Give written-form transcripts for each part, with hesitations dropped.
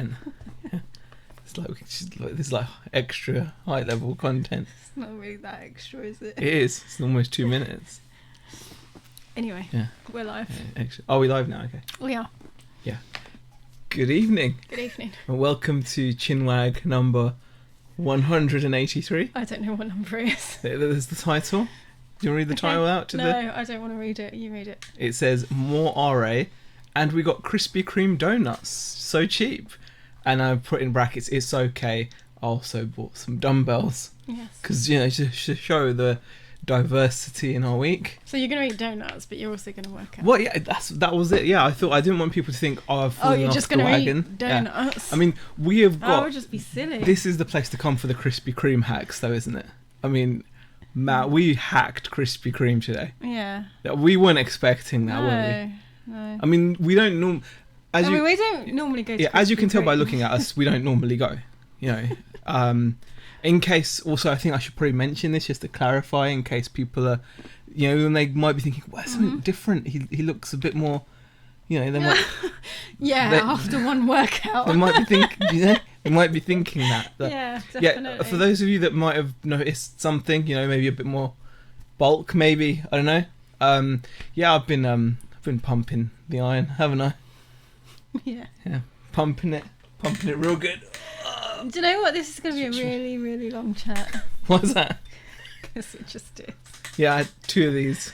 content. It's like this like extra high level content. It's not really that extra, is it? It is. It's almost 2 minutes. Anyway, Yeah. we're live. Yeah, extra. Are we live now? Okay. We are. Yeah. Good evening. Good evening. And welcome to Chinwag number 183. I don't know what number it is. There's the title. Do you want to read the title out? No, I don't want to read it. You read it. It says more RA, and we got Krispy Kreme donuts, so cheap. And I put in brackets, it's okay. I also bought some dumbbells. Yes. Because, you know, to show the diversity in our week. So you're going to eat donuts, but you're also going to work out. Well, yeah, that was it. Yeah, I didn't want people to think, I've fallen off the wagon. Eat donuts. Yeah. I mean, we have got... I would just be silly. This is the place to come for the Krispy Kreme hacks, though, isn't it? I mean... Matt, we hacked Krispy Kreme today. Yeah. We weren't expecting that, were we? No. I mean, we don't we don't normally go to Krispy as you can tell Kreme. by looking at us, we don't normally go. You know, in case. Also, I think I should probably mention this just to clarify, in case people are, you know, and they might be thinking, "Well, something different. He looks a bit more." You know, they might. After one workout, they might be thinking. You know, they might be thinking that. Yeah, definitely. Yeah, for those of you that might have noticed something, you know, maybe a bit more bulk, maybe, I don't know. Yeah, I've been pumping the iron, haven't I? Yeah. Yeah, pumping it real good. Do you know what? This is going to be a really, really long chat. What's that? Because it just is. Yeah, I had 2 of these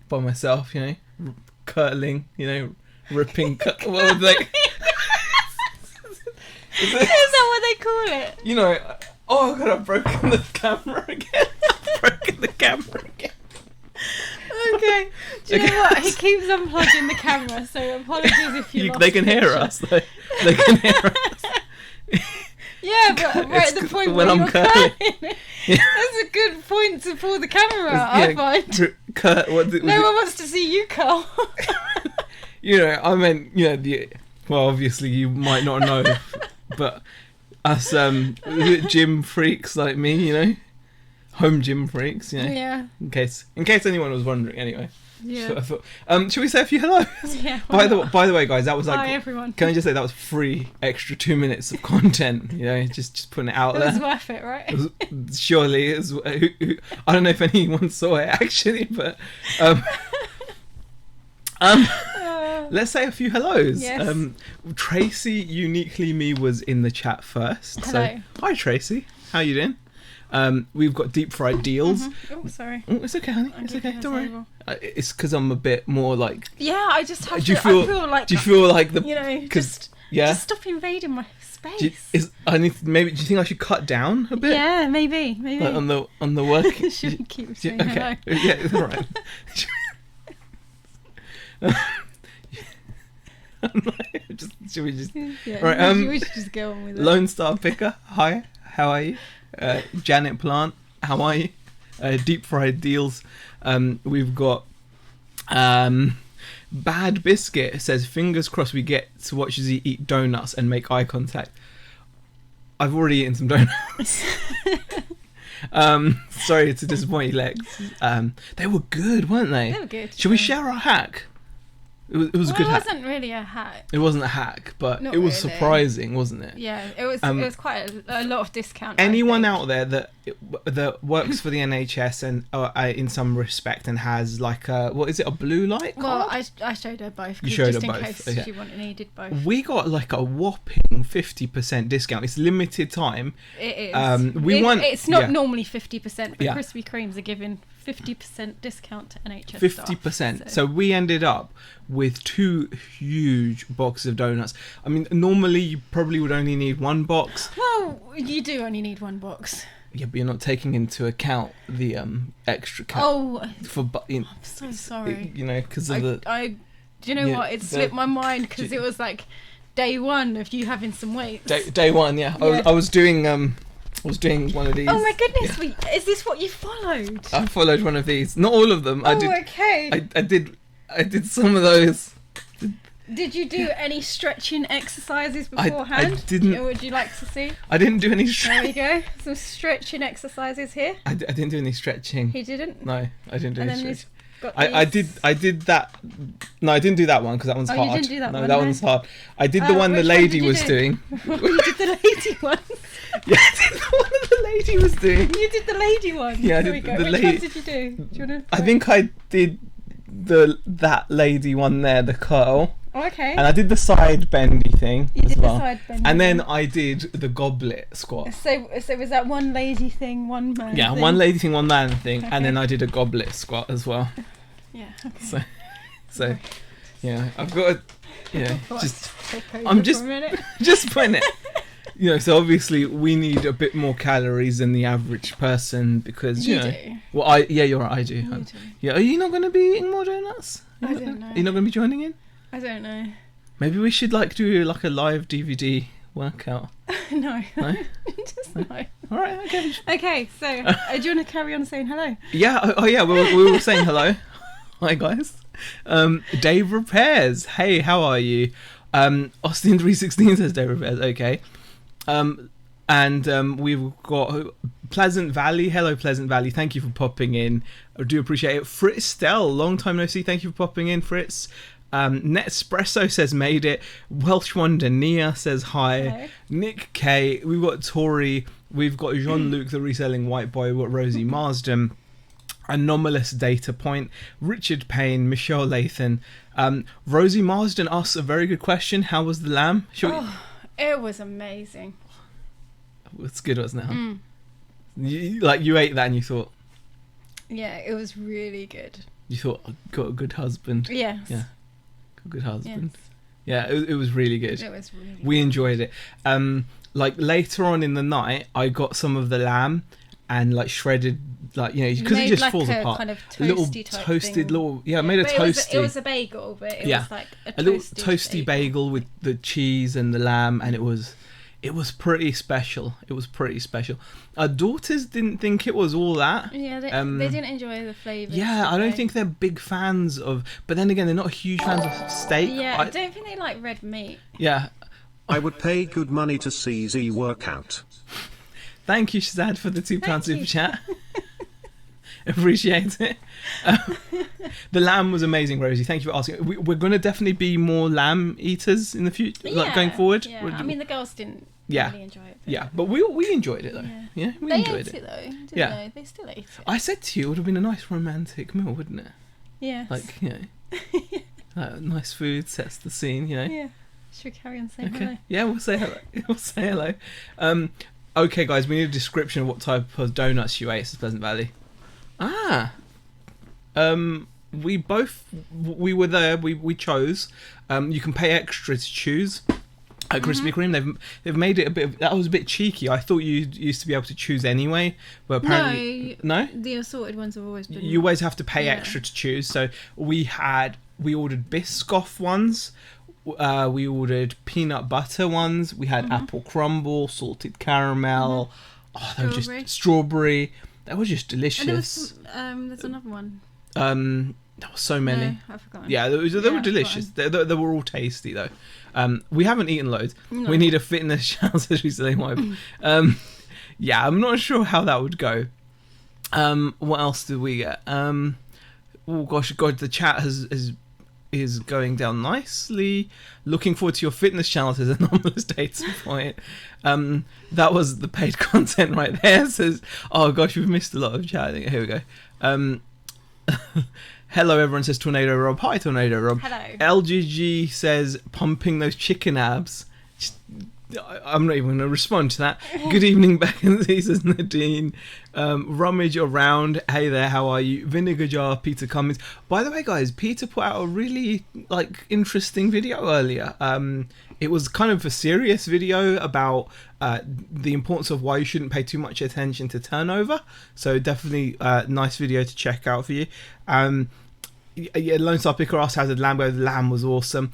by myself, you know, curdling, you know, ripping. What were they? Is that what they call it? You know, oh god, I've broken the camera again. Okay. Do you know what? He keeps unplugging the camera, so apologies if you lost They can hear us, though. They can hear us. Yeah, but right at the point when where I'm you're curling. that's a good point to pull the camera out, I find. No one wants to see you curl. You know, I meant, you know, well, obviously you might not know, but us gym freaks like me, you know, home gym freaks, you know. Yeah. In case anyone was wondering, anyway. Yeah. So I thought, should we say a few hellos? Yeah. By the way, guys, that was like. Hi everyone. Can I just say that was free extra 2 minutes of content? You know, just putting it out there. It was worth it, right? Surely, I don't know if anyone saw it actually, but let's say a few hellos. Yes. Tracy, uniquely me, was in the chat first. Hello. So, hi Tracy, how you doing? We've got deep fried deals. Mm-hmm. Oh, sorry. Oh, it's okay, honey. It's okay. Don't worry. It's because I'm a bit more like. Yeah, I just have do you to. feel, I feel like. Do you feel like the? You know, just stop invading my space. Do you think I should cut down a bit? Yeah, maybe. Like on the work. Should we keep saying okay. hello? Yeah, it's all right. Should we just? Yeah, right. we should just go on with it. Lone Star Picker. Hi. How are you? Janet Plant. How are you? Deep fried deals. We've got Bad Biscuit says, fingers crossed we get to watch Z eat donuts and make eye contact. I've already eaten some donuts. Sorry to disappoint you, Lex. They were good, weren't they? They were good. Should we share our hack? It was a good hack. It wasn't really a hack. It wasn't a hack, but Not it was really. surprising, wasn't it? Yeah, it was quite a lot of discount. Anyone out there that works for the NHS and in some respect and has like a, what is it, a blue light card? Well, I showed her both. You showed just her both. in case Okay. she needed both. We got like a whopping 50% discount. It's limited time. It is. It's not normally 50%, but Yeah. Krispy Kremes are giving 50% discount to NHS 50%. staff, So we ended up with 2 huge boxes of donuts. I mean, normally you probably would only need 1 box. Well, you do only need 1 box. Yeah, but you're not taking into account the extra count. Oh, I'm so sorry. You know, because of the. Do you know what? It slipped my mind because it was like day 1 of you having some weights. Day 1, yeah. I was doing one of these. Oh my goodness! Is this what you followed? I followed one of these. Not all of them. Okay. I did some of those. Did you do any stretching exercises beforehand? I didn't. Would you like to see? I didn't do any There we go. Some stretching exercises here. I didn't do any stretching. He didn't? No, I didn't do And any then stretching. I did that. No, I didn't do that one because that one's hard. You didn't do that one. No, that one's hard. I did the one the lady was doing. You did the lady one. Yeah, I did the one that the lady was doing. You did the lady one. Yeah, I did the lady. Which one did you do? Do you want to? I think I did that lady one there, the curl. Oh, okay. And I did the side bendy thing as well. The side bendy. And then I did the goblet squat. So was that one lady thing, one man? Yeah, thing? one lady thing, one man thing, Okay. and then I did a goblet squat as well. Yeah. Okay. So, yeah, I've got to, I'm just putting it. So obviously we need a bit more calories than the average person because you do. Well, you're right, I do. You do. Yeah, are you not going to be eating more donuts? I don't know. Are you not going to be joining in? I don't know. Maybe we should do a live DVD workout. No. No? Just no. All right, okay. Okay, so do you want to carry on saying hello? Yeah, oh yeah, we were saying hello. Hi guys. Dave Repairs. Hey, how are you? Austin 316 says Dave Repairs. Okay. And we've got Pleasant Valley. Hello, Pleasant Valley. Thank you for popping in. I do appreciate it. Fritz Stell, long time no see. Thank you for popping in, Fritz. Nespresso says made it. Welsh Wonder Nia says hi. Hello. Nick K. We've got Tori. We've got Jean-Luc, the reselling white boy. We've got Rosie Marsden. Anomalous Data Point. Richard Payne. Michelle Lathan. Rosie Marsden asks a very good question. How was the lamb? It was amazing. It's good, wasn't it? Huh? You ate that and you thought... Yeah, it was really good. You thought, I got a good husband. Yes. Yeah. Got a good husband. Yes. Yeah, it was really good. It was really We enjoyed it. Later on in the night, I got some of the lamb and shredded, because it just falls apart. Kind of toasty little type toasted thing. I made a toasty. It was a bagel, but it was like a little toasty bagel with the cheese and the lamb, and it was pretty special. It was pretty special. Our daughters didn't think it was all that. Yeah, they didn't enjoy the flavours. Yeah, I don't think they're big fans of... But then again, they're not huge fans of steak. Yeah, I don't think they like red meat. Yeah. I would pay good money to see Z work out. Thank you, Shazad, for the £2 super chat. Appreciate it. The lamb was amazing, Rosie. Thank you for asking. We're going to definitely be more lamb eaters in the future, going forward. Yeah, I mean, the girls didn't really enjoy it. Yeah, but we enjoyed it, though. Yeah, we enjoyed it. Though, didn't they? They still ate it. I said to you, it would have been a nice romantic meal, wouldn't it? Yeah. Nice food sets the scene, Yeah. Should we carry on saying hello? Yeah, we'll say hello. We'll say hello. Okay, guys, we need a description of what type of donuts you ate at Pleasant Valley. We were there. We chose. You can pay extra to choose. At Krispy Kreme, they've made it a bit. That was a bit cheeky. I thought you used to be able to choose anyway, but apparently no. The assorted ones have always been. You always have to pay extra to choose. So we ordered Biscoff ones. We ordered peanut butter ones. We had apple crumble, salted caramel. Oh, they were just strawberry. They were just delicious. And there's another one. There were so many. No, I've forgotten. Yeah, they were delicious. They were all tasty though. We haven't eaten loads. No. We need a fitness challenge, as we say. Yeah, I'm not sure how that would go. What else did we get? Oh gosh, the chat is going down nicely. Looking forward to your fitness challenge as an anomalous data point. That was the paid content right there. Says, oh gosh, we've missed a lot of chat. Here we go. Hello, everyone says Tornado Rob. Hi, Tornado Rob. Hello. LGG says pumping those chicken abs. I'm not even going to respond to that. Good evening, Beckensy, says Nadine. Rummage around. Hey there, how are you? Vinegar Jar, Peter Cummins. By the way, guys, Peter put out a really interesting video earlier. It was kind of a serious video about the importance of why you shouldn't pay too much attention to turnover. So definitely a nice video to check out for you. Lone Star Picker asked how did Lambo. The lamb was awesome.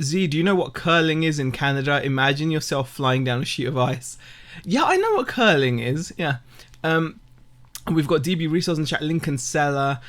Z, do you know what curling is in Canada? Imagine yourself flying down a sheet of ice. Yeah, I know what curling is. Yeah. We've got DB Resource in the chat. Lincoln Seller.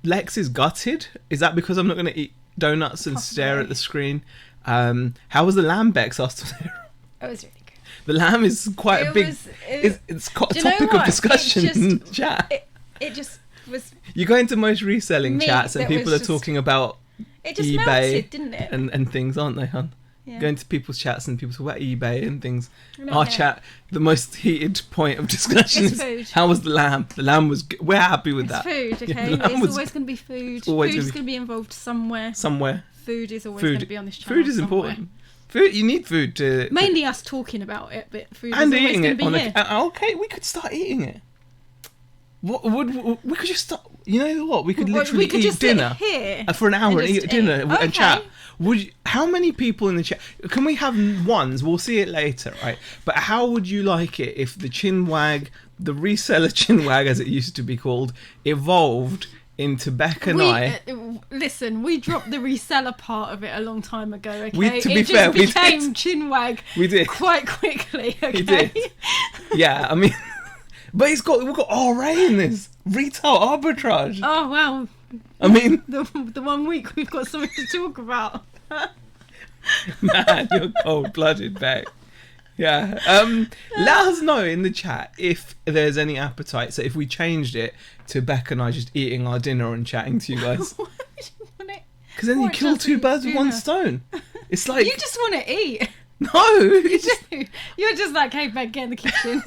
Lex is gutted. Is that because I'm not going to eat donuts and stare at the screen? How was the lamb, Bex? Asked It was really good. The lamb is quite a big... It's quite a topic of discussion in chat. It just... was... You go into most reselling Me, chats and that people are was just- talking about It just eBay melted, didn't it? and things, aren't they, hon? Yeah. Go into people's chats and people talk about eBay and things. Not Our here. chat, the most heated point of discussion It's is food. how was the lamb? The lamb was good. We're happy with It's that. food, Yeah, okay? the lamb It's was always going to be food. always Food is gonna going to be involved somewhere. Somewhere. Food is always Food. going to be on this channel. Food is somewhere. important. Food, you need food to... Mainly us talking about it, but food and is always eating going it to be on here. okay, we could start eating it. What would we could just start? You know what? We could Well, literally we could eat just sit dinner here for an hour and just eat dinner eat. and Okay. chat. How many people in the chat? Can we have ones? We'll see it later, right? But how would you like it if the Chinwag, the reseller Chinwag, as it used to be called, evolved into Beck and I? Listen, we dropped the reseller part of it a long time ago. Okay, To be it fair, just we became did. Chinwag. We did. Quite quickly. Okay. We did. Yeah, I mean, but we've got RA in this retail arbitrage. Oh wow. I mean, The 1 week we've got something to talk about. man, you're cold-blooded, Beck. Yeah. Let us know in the chat if there's any appetite. So if we changed it to Beck and I just eating our dinner and chatting to you guys, because then you What, kill just two eat birds with one dinner? stone. It's like You just want to eat. no, it's just You're just like, hey, Meg, get in the kitchen.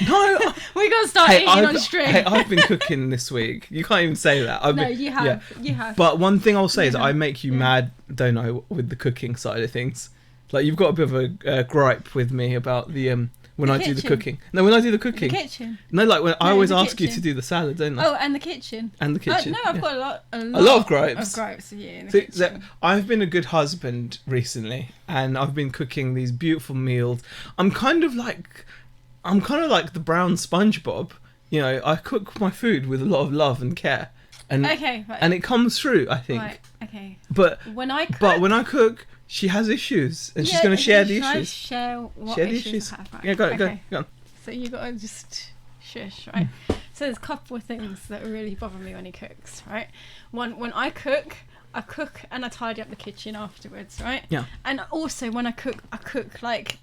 no. We got to start eating on stream. Hey, I've been cooking this week. You can't even say that. No, you have. Yeah. You have. But one thing I'll say is Yeah. I make you mad, don't I, with the cooking side of things. Like you've got a bit of a gripe with me about the when I do the kitchen. cooking. No, when I do the The cooking. kitchen. No, like when I No, always the ask you kitchen. to do the salad, don't I? Oh, and the kitchen. And the kitchen. No, I've yeah. got a lot of gripes. Of gripes, yeah. In the So, kitchen. I've been a good husband recently, and I've been cooking these beautiful meals. I'm kind of like the brown SpongeBob. You know, I cook my food with a lot of love and care, and Okay, right. and it comes through, I think. Right, okay. But When I cook, when I cook, she has issues, and she's going to share the should I issues. share what Share the issues issues. I have, right? Yeah, go Okay. on. So you got to just shush, right? So there's a couple of things that really bother me when he cooks, right? One, when I cook and I tidy up the kitchen afterwards, right? Yeah. And also when I cook like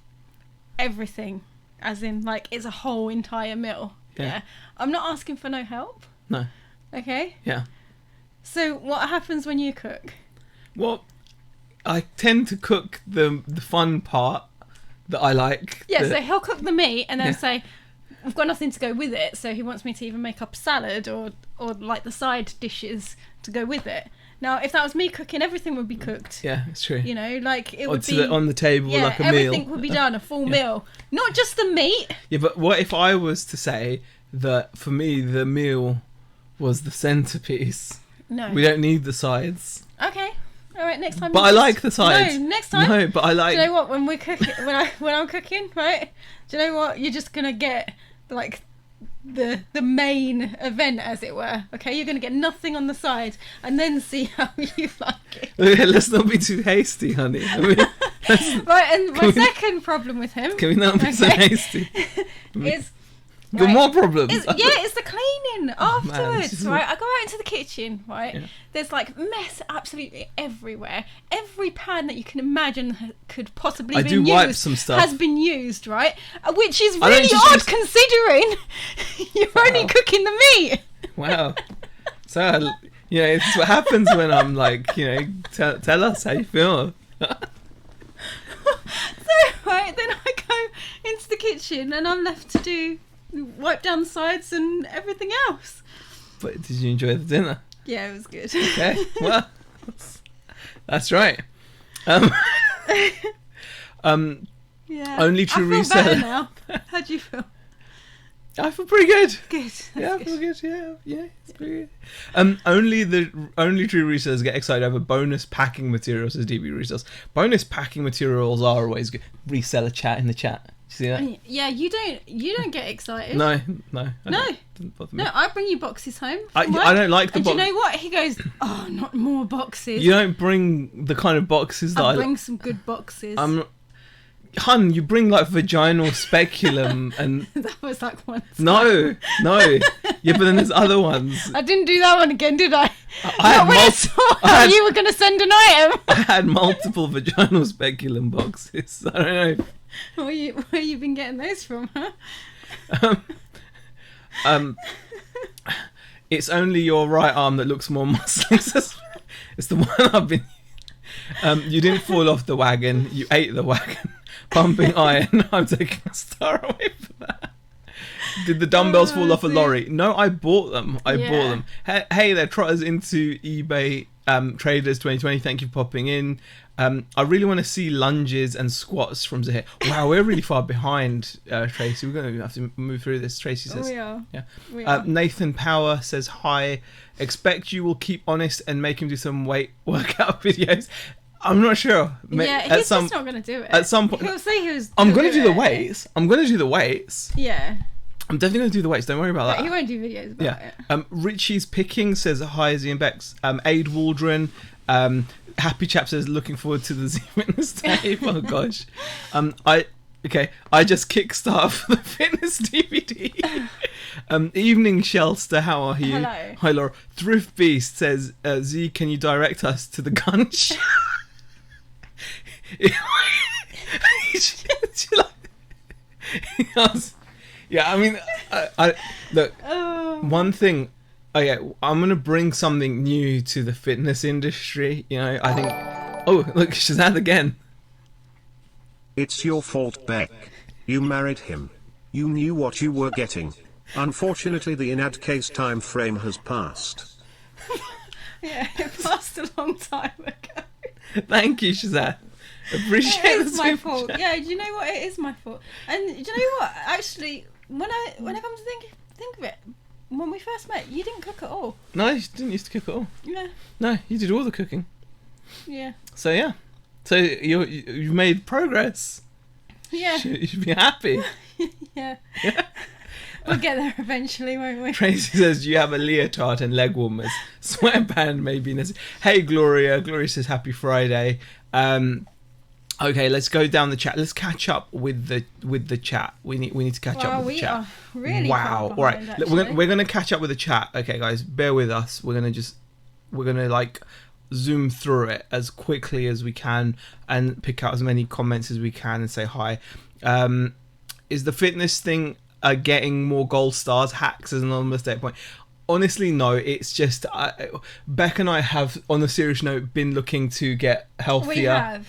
everything, as in like it's a whole entire meal. Yeah. Yeah. I'm not asking for no help. No. Okay. Yeah. So what happens when you cook? Well, I tend to cook the fun part that I like. Yeah, the- so he'll cook the meat and then Yeah. say, we've got nothing to go with it, so he wants me to either make up a salad or like the side dishes to go with it. Now, if that was me cooking, everything would be cooked. Yeah, it's true. You know, like it Or would to be on the table yeah, like a meal. everything would be done, a full meal. Not just the meat. Yeah, but what if I was to say that for me the meal was the centerpiece? No. We don't need the sides. Okay. All right, next time. But you I just- like the sides. No, next time. No, but I like. Do you know what? When we're cooking, when I'm cooking, right? Do you know what? You're just gonna get like the main event, as it were. Okay, you're gonna get nothing on the side, and then see how you like it. Let's not be too hasty, honey. I mean, Right, and my Can we- second problem with him can we not be so Okay. hasty? is Got more problems. it's the cleaning afterwards, this is right? I go out into the kitchen, right? Yeah. There's like mess absolutely everywhere. Every pan that you can imagine could possibly I be do used wipe some stuff. has been used, right? Which is I don't really just odd use- considering you're only Wow. cooking the meat. Wow. So, you know, it's what happens when I'm like, you know, tell us how you feel. So, right, then I go into the kitchen and I'm left to wipe down the sides and everything else. But did you enjoy the dinner? Yeah, it was good. Okay, well, that's right. Yeah. Only true I feel better reseller. now. How do you feel? I feel pretty good. Good. That's Yeah, I good. feel good. Yeah, it's pretty good. Only true resellers get excited over bonus packing materials as DB resellers. Bonus packing materials are always good. Reseller chat in the chat. You see that? Yeah, you don't get excited. No. I No. don't. Doesn't bother me. No, I bring you boxes home. I from work, don't like the and do you box. know what? He goes, oh, not more boxes. You don't bring the kind of boxes that I'll bring some good boxes. Hun, you bring like vaginal speculum and That was like once. no. Yeah, but then there's other ones. I didn't do that one again, did I? I Not when I saw how you were going to send an item. I had multiple vaginal speculum boxes. I don't know. Where you been getting those from, huh? It's only your right arm that looks more muscly. It's the one I've been... you didn't fall off the wagon. You ate the wagon. Pumping iron. I'm taking a star away from that. Did the dumbbells fall off a lorry? No, I bought them. I bought them. Hey there, trotters into eBay Traders 2020. Thank you for popping in. I really want to see lunges and squats from Zahir. Wow, we're really far behind, Tracy. We're going to have to move through this. Tracy says. We are. Yeah. We are. Nathan Power says hi. Expect you will keep honest and make him do some weight workout videos. I'm not sure. Yeah, he's just not going to do it. At some point, he'll say he was. I'm going to do the weights. I'm going to do the weights. Yeah. I'm definitely going to do the weights. Don't worry about that. He won't do videos about it. Richie's Picking says hi, Z and Bex. Aid Waldron. Happy Chap says looking forward to the Z Fitness Day. Oh gosh. I just kickstart for the fitness DVD. Evening Shelster, how are you? Hello. Hi Laura. Thrift Beast says Z, can you direct us to the gun shop? Yeah, I mean, I look. One thing, I'm gonna bring something new to the fitness industry. You know, I think. Oh, look, Shazad again. It's your fault, Beck. You married him. You knew what you were getting. Unfortunately, the in-ad case time frame has passed. Yeah, it passed a long time ago. Thank you, Shazad. Appreciate it. It's my fault. Yeah, do you know what? It is my fault. And do you know what? Actually, when I come to think of it, when we first met, you didn't cook at all. No, you didn't used to cook at all. Yeah. No, you did all the cooking. Yeah. So yeah, so you made progress. Yeah. You should be happy. Yeah. We'll get there eventually, won't we? Tracy says, do you have a leotard and leg warmers? Sweatband maybe. Hey Gloria. Gloria says happy Friday. Okay, let's go down the chat. Let's catch up with the chat. We need to catch up with the chat. Are really wow. far All right, behind, we're gonna catch up with the chat. Okay, guys, bear with us. We're gonna like zoom through it as quickly as we can and pick out as many comments as we can and say hi. Is the fitness thing getting more gold stars? Hacks as an anonymous data point. Honestly, no. It's just Beck and I have, on a serious note, been looking to get healthier. We have.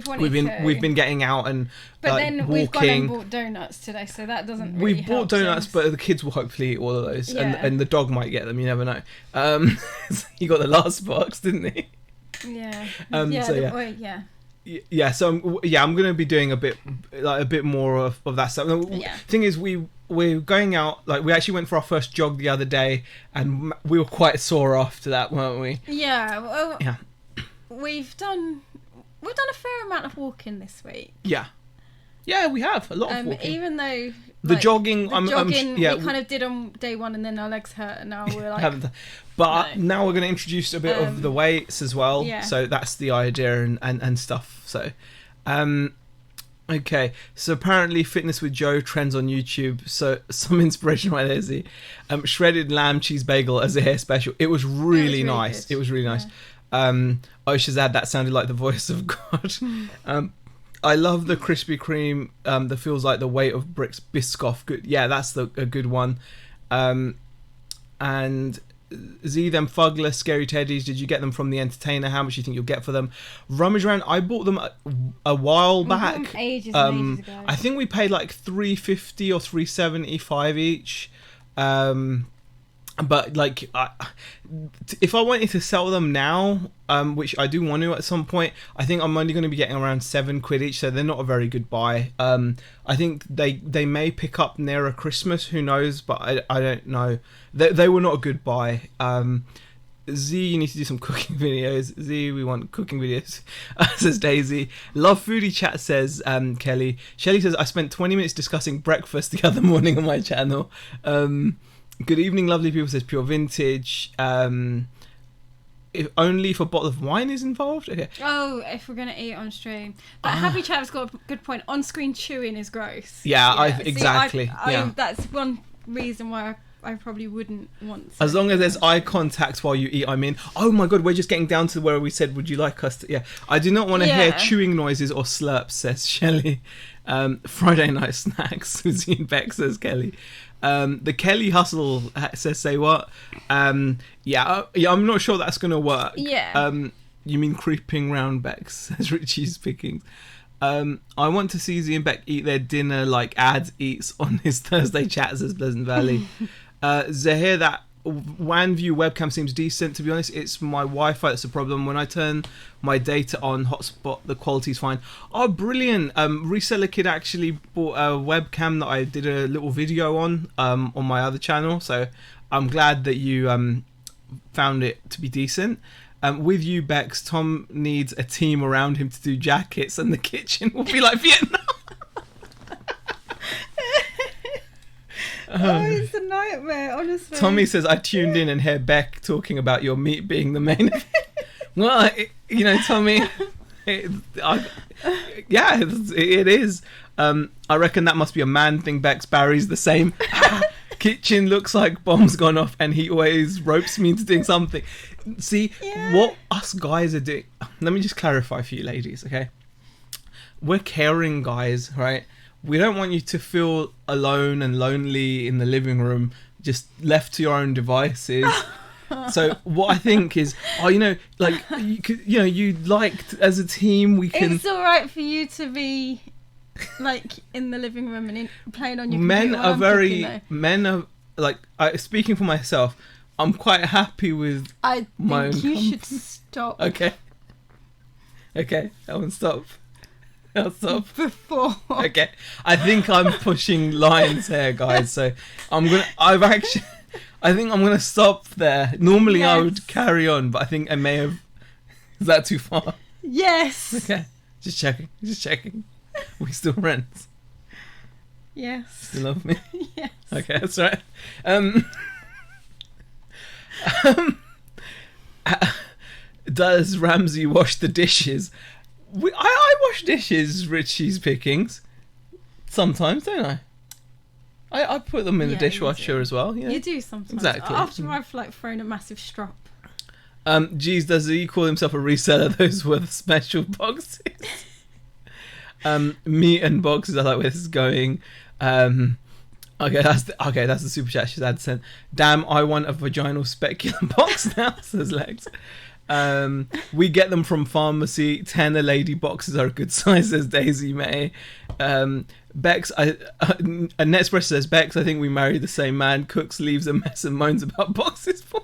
We've been getting out and but then walking. we've gone and bought donuts today, so that doesn't really We've bought donuts, but the kids will hopefully eat all of those, and the dog might get them. You never know. He got the last box, didn't he? Yeah. Yeah. So I'm gonna be doing a bit more of that stuff. Yeah. Thing is, we're going out. Like, we actually went for our first jog the other day, and we were quite sore after that, weren't we? Yeah. Well, yeah. We've done a fair amount of walking this week. Yeah. Yeah, we have a lot of walking. Even though the jogging, we kind of did on day one, and then our legs hurt, and now we're like. But now we're going to introduce a bit of the weights as well. Yeah. So that's the idea and stuff. So, okay. So apparently, Fitness with Joe trends on YouTube. So some inspiration right there, Z. Shredded lamb cheese bagel as a hair special. It was really nice. It was really nice. Shazad, that sounded like the voice of God. I love the Krispy Kreme that feels like the weight of bricks. Biscoff. Good. Yeah, that's a good one. And Z, them Fugler Scary Teddies, did you get them from the Entertainer? How much do you think you'll get for them? Rummage Around, I bought them a while back. Ages ago. I think we paid like $3.50 or $3.75 each. But like, if I wanted to sell them now, which I do want to at some point, I think I'm only going to be getting around £7 each, so they're not a very good buy. I think they may pick up nearer Christmas, who knows, but I don't know. They were not a good buy. Z, you need to do some cooking videos. Z, we want cooking videos. Says Daisy. Love Foodie Chat says Kelly. Shelly says, I spent 20 minutes discussing breakfast the other morning on my channel. Good evening, lovely people, says Pure Vintage. If only if a bottle of wine is involved? Okay. Oh, if we're going to eat on stream. But Happy Chat's got a good point. On-screen chewing is gross. Yeah. Exactly. That's one reason why I probably wouldn't want to. As long as there's eye contact while you eat, I mean. Oh my god, we're just getting down to where we said, would you like us to... Yeah. I do not want to hear chewing noises or slurps, says Shelley. Friday night snacks, Susie and Beck, says Kelly. The Kelly hustle says, say what? Yeah, I'm not sure that's going to work. Yeah. You mean creeping round Beck, says Richie's Pickings. I want to see Z and Beck eat their dinner like Ad eats on his Thursday chats as Pleasant Valley. Zahir, that OneView webcam seems decent, to be honest. It's my Wi-Fi that's the problem. When I turn my data on hotspot, the quality's fine. Oh, brilliant. Reseller Kid actually bought a webcam that I did a little video on my other channel, so I'm glad that you found it to be decent. With you, Bex, Tom needs a team around him to do jackets, and the kitchen will be like Vietnam. Oh, it's a nightmare, honestly. Tommy says, I tuned in and hear Beck talking about your meat being the main... Well, Tommy... it is. I reckon that must be a man thing. Bex, Barry's the same. Kitchen looks like bomb's gone off and he always ropes me into doing something. See, what us guys are doing... Let me just clarify for you ladies, okay? We're caring guys, right? We don't want you to feel alone and lonely in the living room, just left to your own devices. So what I think is, you liked as a team, we can... It's all right for you to be like in the living room and playing on your computer. Men are like, speaking for myself, I'm quite happy with my own you should stop. Okay, I won't stop. I'll stop. Before. Okay, I think I'm pushing lines here, guys. So I think I'm gonna stop there. Normally I would carry on, but I think I may have. Is that too far? Yes. Okay, just checking. We still friends? Yes. You love me? Yes. Okay, that's right. Does Ramsey wash the dishes? I wash dishes, Richie's Pickings. Sometimes, don't I? I put them in the dishwasher as well. Yeah. You do sometimes. Exactly. After I've thrown a massive strop. Geez, does he call himself a reseller? Those were the special boxes. Meat and boxes. I like where this is going. Okay, that's the super chat she's had sent. Damn, I want a vaginal speculum box now, says Lex. We get them from pharmacy. 10 a lady boxes are a good size, says Daisy May. Bex, Netspress says, Bex, I think we married the same man. Cooks leaves a mess and moans about boxes for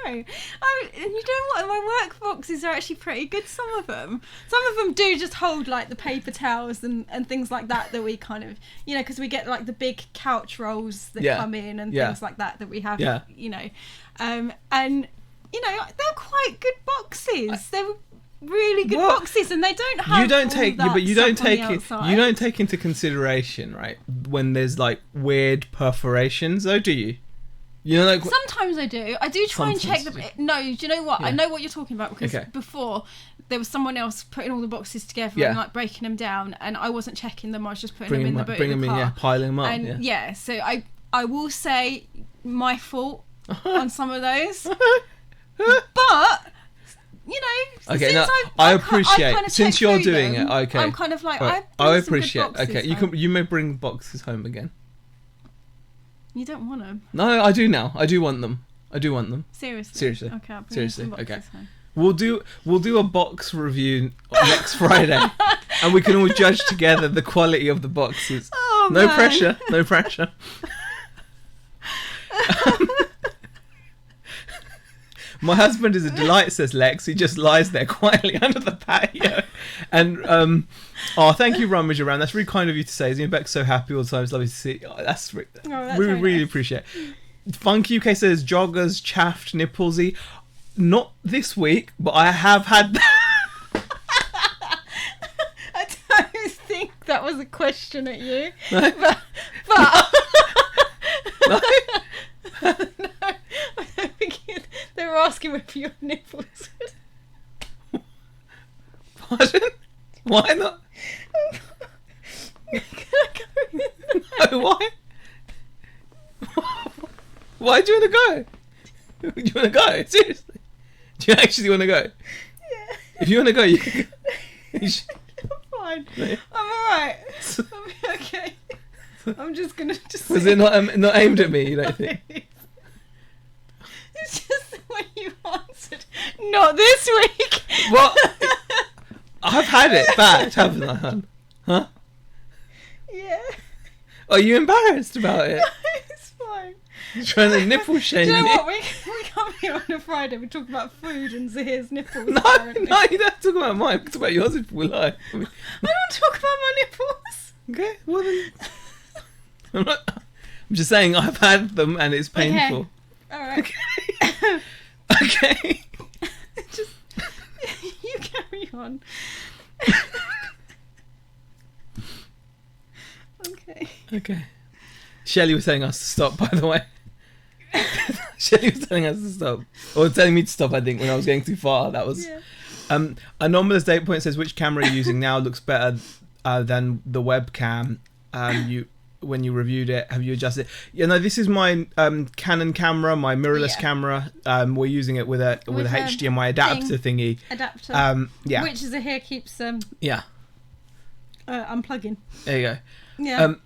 No. You know what? My work boxes are actually pretty good, some of them do just hold like the paper towels and things like that we kind of, because we get like the big couch rolls that come in and things like that we have, and they're quite good boxes. They're really good boxes, and they don't have you don't take into consideration, right, when there's like weird perforations, though, do you? Sometimes I do try and check them. No, do you know what? I know what you're talking about, because before there was someone else putting all the boxes together and like breaking them down, and I wasn't checking them. I was just putting them in the boot of the car. Piling them up. And so I will say my fault on some of those, but I appreciate since you're doing it. Okay, I'm kind of like I appreciate. Okay, you may bring boxes home again. You don't want them? No, I do now. I do want them. Seriously. Okay, I'll bring seriously. some boxes Okay. home. We'll do a box review next Friday, and we can all judge together the quality of the boxes. Oh, no man. pressure. No pressure. My husband is a delight, says Lex. He just lies there quietly under the patio. And, thank you, Rummage Around. That's really kind of you to say. Isn't Beck's so happy all the time? It's lovely to see. That's we really appreciate it. Funky UK says, joggers, chaffed, nipplesy. Not this week, but I have had that. I don't think that was a question at you. No? But No? no, I don't think they were asking whether your nipples would... Pardon? Why not? Can I go? No, why? Why do you want to go? Do you want to go? Seriously? Do you actually want to go? Yeah. If you want to go, you can go. I'm fine. No. I'm alright. I'll be okay. I'm just gonna just. Was it not aimed at me? You don't think? It's just the way you answered. Not this week. What? I've had it bad, haven't I, hon? Huh? Yeah. Are you embarrassed about it? It's fine. You're trying to nipple shame Do you know me? what? We come here on a Friday. We talk about food and Zahir's nipples. No, apparently. no, you don't have to talk about mine. Talk about yours if we like. I don't talk about my nipples. Okay, well then. I'm just saying I've had them and it's painful. Okay. All right. Okay. Okay. Just you carry on. Okay. Okay. Shelley was telling us to stop, by the way. Shelley was telling us to stop. Or telling me to stop, I think, when I was going too far. That was... Yeah. Anomalous Data Point says, which camera you're using now looks better than the webcam when you reviewed it. Have you adjusted it? Yeah, no, this is my Canon camera, my mirrorless camera. We're using it with a HDMI adapter thingy. Adapter. Yeah. Which Zahir keeps yeah. unplugging. There you go. Yeah.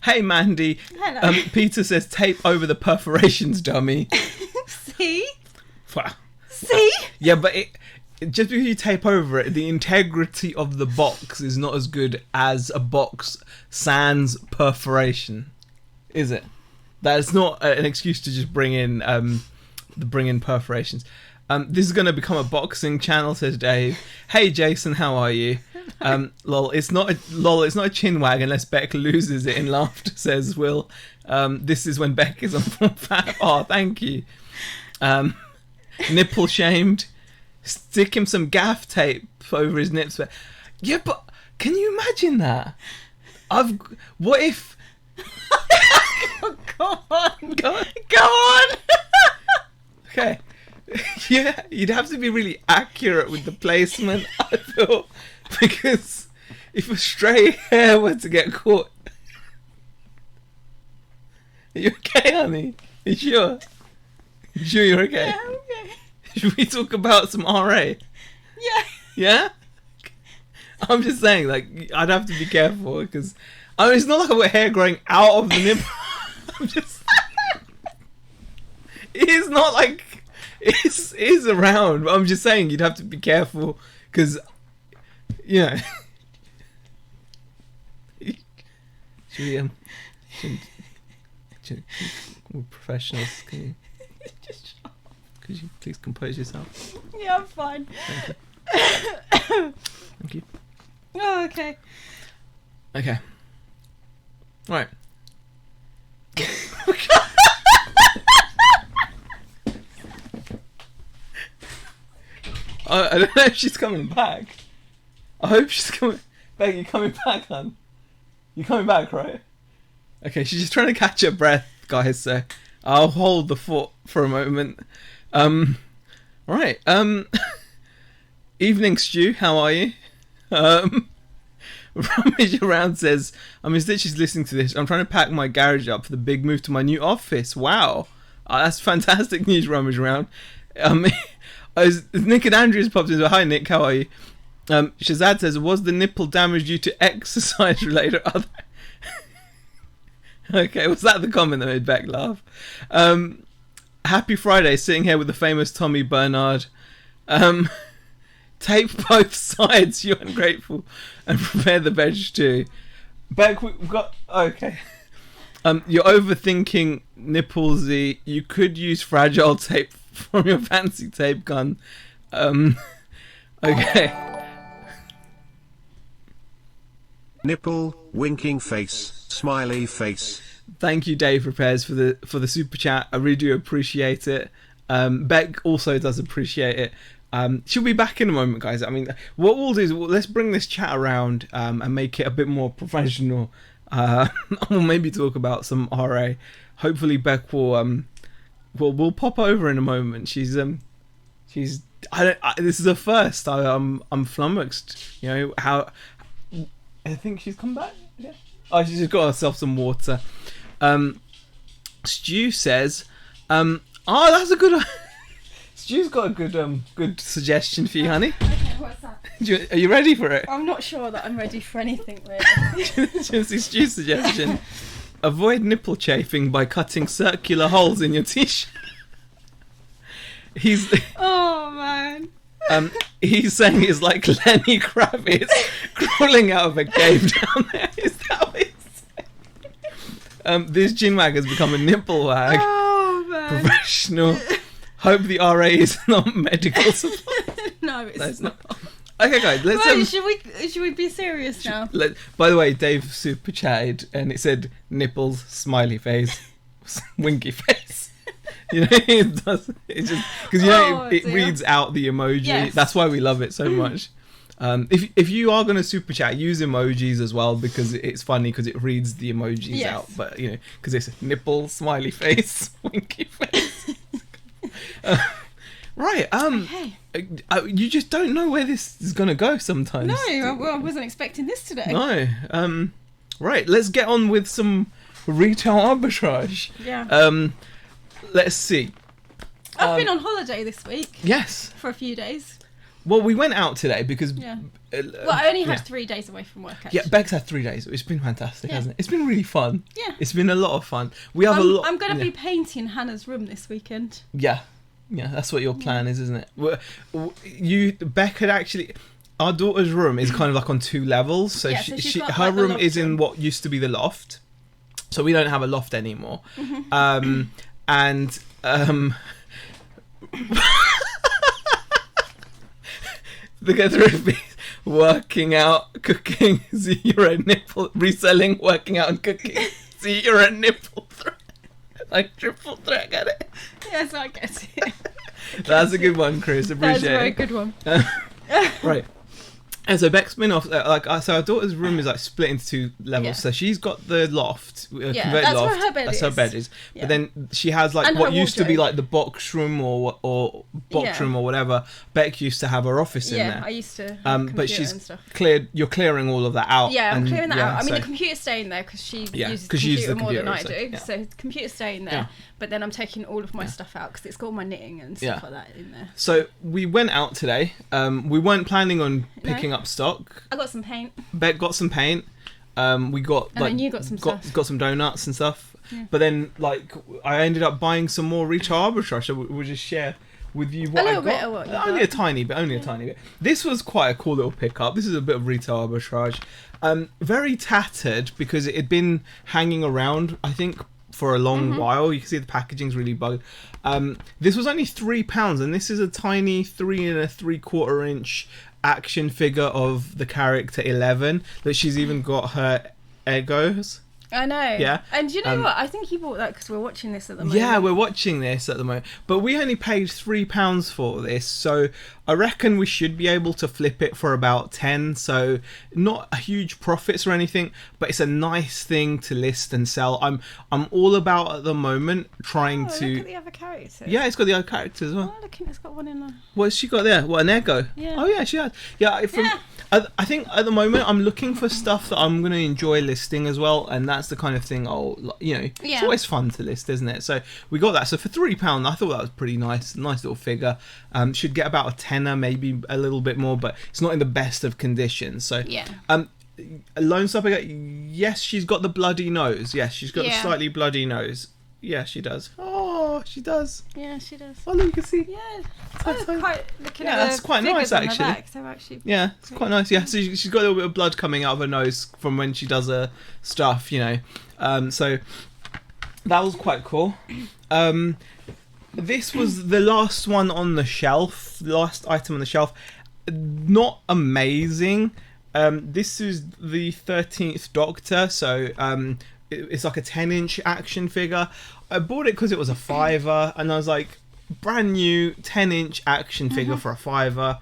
Hey Mandy. Hello. Peter says tape over the perforations, dummy. See? Wow. See? Yeah, but just because you tape over it, the integrity of the box is not as good as a box sans perforation, is it? That's not an excuse to just bring in perforations. This is going to become a boxing channel, says Dave. Hey Jason, how are you? Lol, it's not a Chinwag unless Beck loses it in laughter, says Will. This is when Beck is on full fat. Oh, thank you. Nipple shamed. Stick him some gaff tape over his nips. Yeah, but can you imagine that? What if? Go on. Go on. Go on. Okay. Yeah, you'd have to be really accurate with the placement, I feel, because if a stray hair were to get caught. Are you okay, honey? Are you sure? You sure you're okay? Yeah, okay. Should we talk about some RA? Yeah. Yeah? I'm just saying, like, I'd have to be careful, because, I mean, it's not like I've got hair growing out of the nipple. I'm just... It's not like... It is around, but I'm just saying you'd have to be careful, because, you know... Should we're professionals, can you... Could you please compose yourself? Yeah, I'm fine. Thank you. Oh, okay. Okay. Right. I don't know if she's coming back. I hope she's coming back. You're coming back, hon. You're coming back, right? Okay, she's just trying to catch her breath, guys, so I'll hold the fort for a moment. Right. Evening, Stu. How are you? Rummage Around says, I mean, Stitch listening to this. I'm trying to pack my garage up for the big move to my new office. Wow. That's fantastic news, Rummage Around. Nick and Andrews popped in. Hi, Nick. How are you? Shazad says, was the nipple damage due to exercise related or other? Okay, was that the comment that made Beck laugh? Happy Friday, sitting here with the famous Tommy Bernard. Tape both sides, you're ungrateful, and prepare the veg too. Beck, we've got... Okay. You're overthinking nipplesy. You could use fragile tape from your fancy tape gun. Okay. Nipple, winking face, smiley face. Thank you, Dave Repairs, for the super chat. I really do appreciate it. Beck also does appreciate it. She'll be back in a moment, guys. I mean, what we'll do is let's bring this chat around and make it a bit more professional. We'll maybe talk about some RA. Hopefully, Beck will we'll pop over in a moment. She's this is a first. I'm flummoxed. You know how. I think she's come back. Yeah. Oh, she's just got herself some water. Stu says, oh, that's a good. Stu's got a good suggestion for you, honey. Okay, what's that? Are you ready for it? I'm not sure that I'm ready for anything, really. Just Stu's suggestion: avoid nipple chafing by cutting circular holes in your t-shirt. Oh man. He's saying it's like Lenny Kravitz crawling out of a cave down there. Is that what he's saying? This Chinwag has become a nipple wag. Oh man. Professional. Hope the RA is not medical support. No, it's not. Okay, guys, let's. Right, should we be serious now? By the way, Dave super chatted and it said nipples, smiley face, winky face. You know, it does. It's just because it reads out the emoji. Yes. That's why we love it so much. If you are going to super chat, use emojis as well because it's funny because it reads the emojis out. But because it's nipple, smiley face, winky face. Right. Okay. You just don't know where this is going to go sometimes. No, I wasn't expecting this today. No. Right. Let's get on with some retail arbitrage. Yeah. Let's see. I've been on holiday this week. Yes. For a few days. Well, we went out today because... Yeah. Well, I only had 3 days away from work, actually. Yeah, Beck's had 3 days. It's been fantastic, hasn't it? It's been really fun. Yeah. It's been a lot of fun. We have a lot... I'm going to be painting Hannah's room this weekend. Yeah. Yeah, that's what your plan is, isn't it? Beck had actually... Our daughter's room is kind of like on 2 levels. So, her room is in what used to be the loft. So we don't have a loft anymore. And the three of working out, cooking, 0 nipple, reselling, working out and cooking, 0 nipple threat. Like triple threat, get it? Yes, I get it. That's a good one, Chris. Appreciate it. That's a very good one. Right. And so Beck's been off, so our daughter's room is like split into 2 levels. Yeah. So she's got the loft, converted that's loft. where her bed that's is. her bed is. Yeah. But then she has like And what her used to be wardrobe. like the box room or box room or whatever. Beck used to have her office in there. Yeah, I used to have but computer and she's stuff. cleared. You're clearing all of that out. Yeah, I'm clearing that out. I mean, so- the computer's staying there because she uses 'cause the she uses computer the more than I computer, do. so, So the computer's staying there. Yeah. But then I'm taking all of my stuff out because it's got all my knitting and stuff like that in there. So we went out today. We weren't planning on picking up stock. I got some paint. Beck got some paint. We got And then you got some stuff. got some donuts and stuff. Yeah. But then I ended up buying some more retail arbitrage. So we'll just share with you what A I little got. bit of what you only got. a tiny bit. Only a tiny bit. This was quite a cool little pickup. This is a bit of retail arbitrage. Very tattered because it had been hanging around, I think, for a long while. You can see the packaging's really bugged. This was only £3, and this is a tiny 3 3/4 inch action figure of the character 11 that she's even got her egos. I know. Yeah. And you know what? I think you bought that because we're watching this at the moment. Yeah, we're watching this at the moment, but we only paid £3 for this, so I reckon we should be able to flip it for about 10. So not a huge profits or anything, but it's a nice thing to list and sell. I'm all about at the moment trying to. Look at the other characters. Yeah, it's got the other characters as well. Oh, look, it's got one in there. What's she got there? What, an ego? Yeah. Oh yeah, she has. Yeah, I think at the moment I'm looking for stuff that I'm going to enjoy listing as well, and that's the kind of thing it's always fun to list, isn't it? So we got that. So for £3, I thought that was pretty nice little figure. Should get about a tenner, maybe a little bit more, but it's not in the best of conditions. So Yeah. Lone Supper, yes, she's got the bloody nose. Yes, she's got the slightly bloody nose. Yeah, she does. Oh, she does. Yeah, she does. Oh, look, you can see. Yeah. So- Quite looking Yeah, at that's the quite nice, figures on the actually. back, they're actually Yeah, it's quite nice. Yeah, so she's got a little bit of blood coming out of her nose from when she does her stuff, So that was quite cool. This was the last one on the shelf, the last item on the shelf. Not amazing. This is the 13th Doctor, so it's like a 10-inch action figure. I bought it because it was a £5, and I was like, brand new 10-inch action figure for a £5.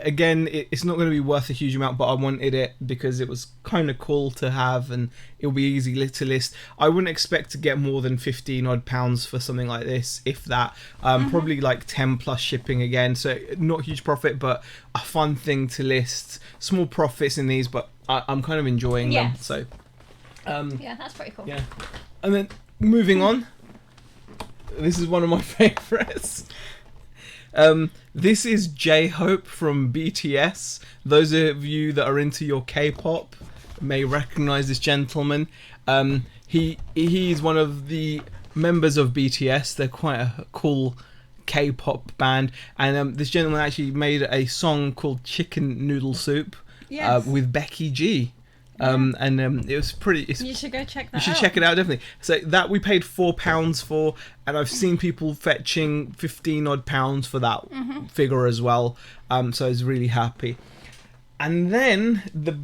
Again, it's not going to be worth a huge amount, but I wanted it because it was kind of cool to have, and it'll be easy to list. I wouldn't expect to get more than £15 for something like this, if that. Probably like 10 plus shipping again, so not huge profit, but a fun thing to list. Small profits in these, but I'm kind of enjoying them. So, yeah, that's pretty cool. yeah. And then moving on. This is one of my favourites. This is J-Hope from BTS. Those of you that are into your K-pop may recognise this gentleman. He's one of the members of BTS. They're quite a cool K-pop band, and this gentleman actually made a song called Chicken Noodle Soup with Becky G. It was pretty. You should go check that out. You should check it out, definitely. So that we paid £4 for, and I've seen people fetching £15 for that figure as well. So I was really happy. And then the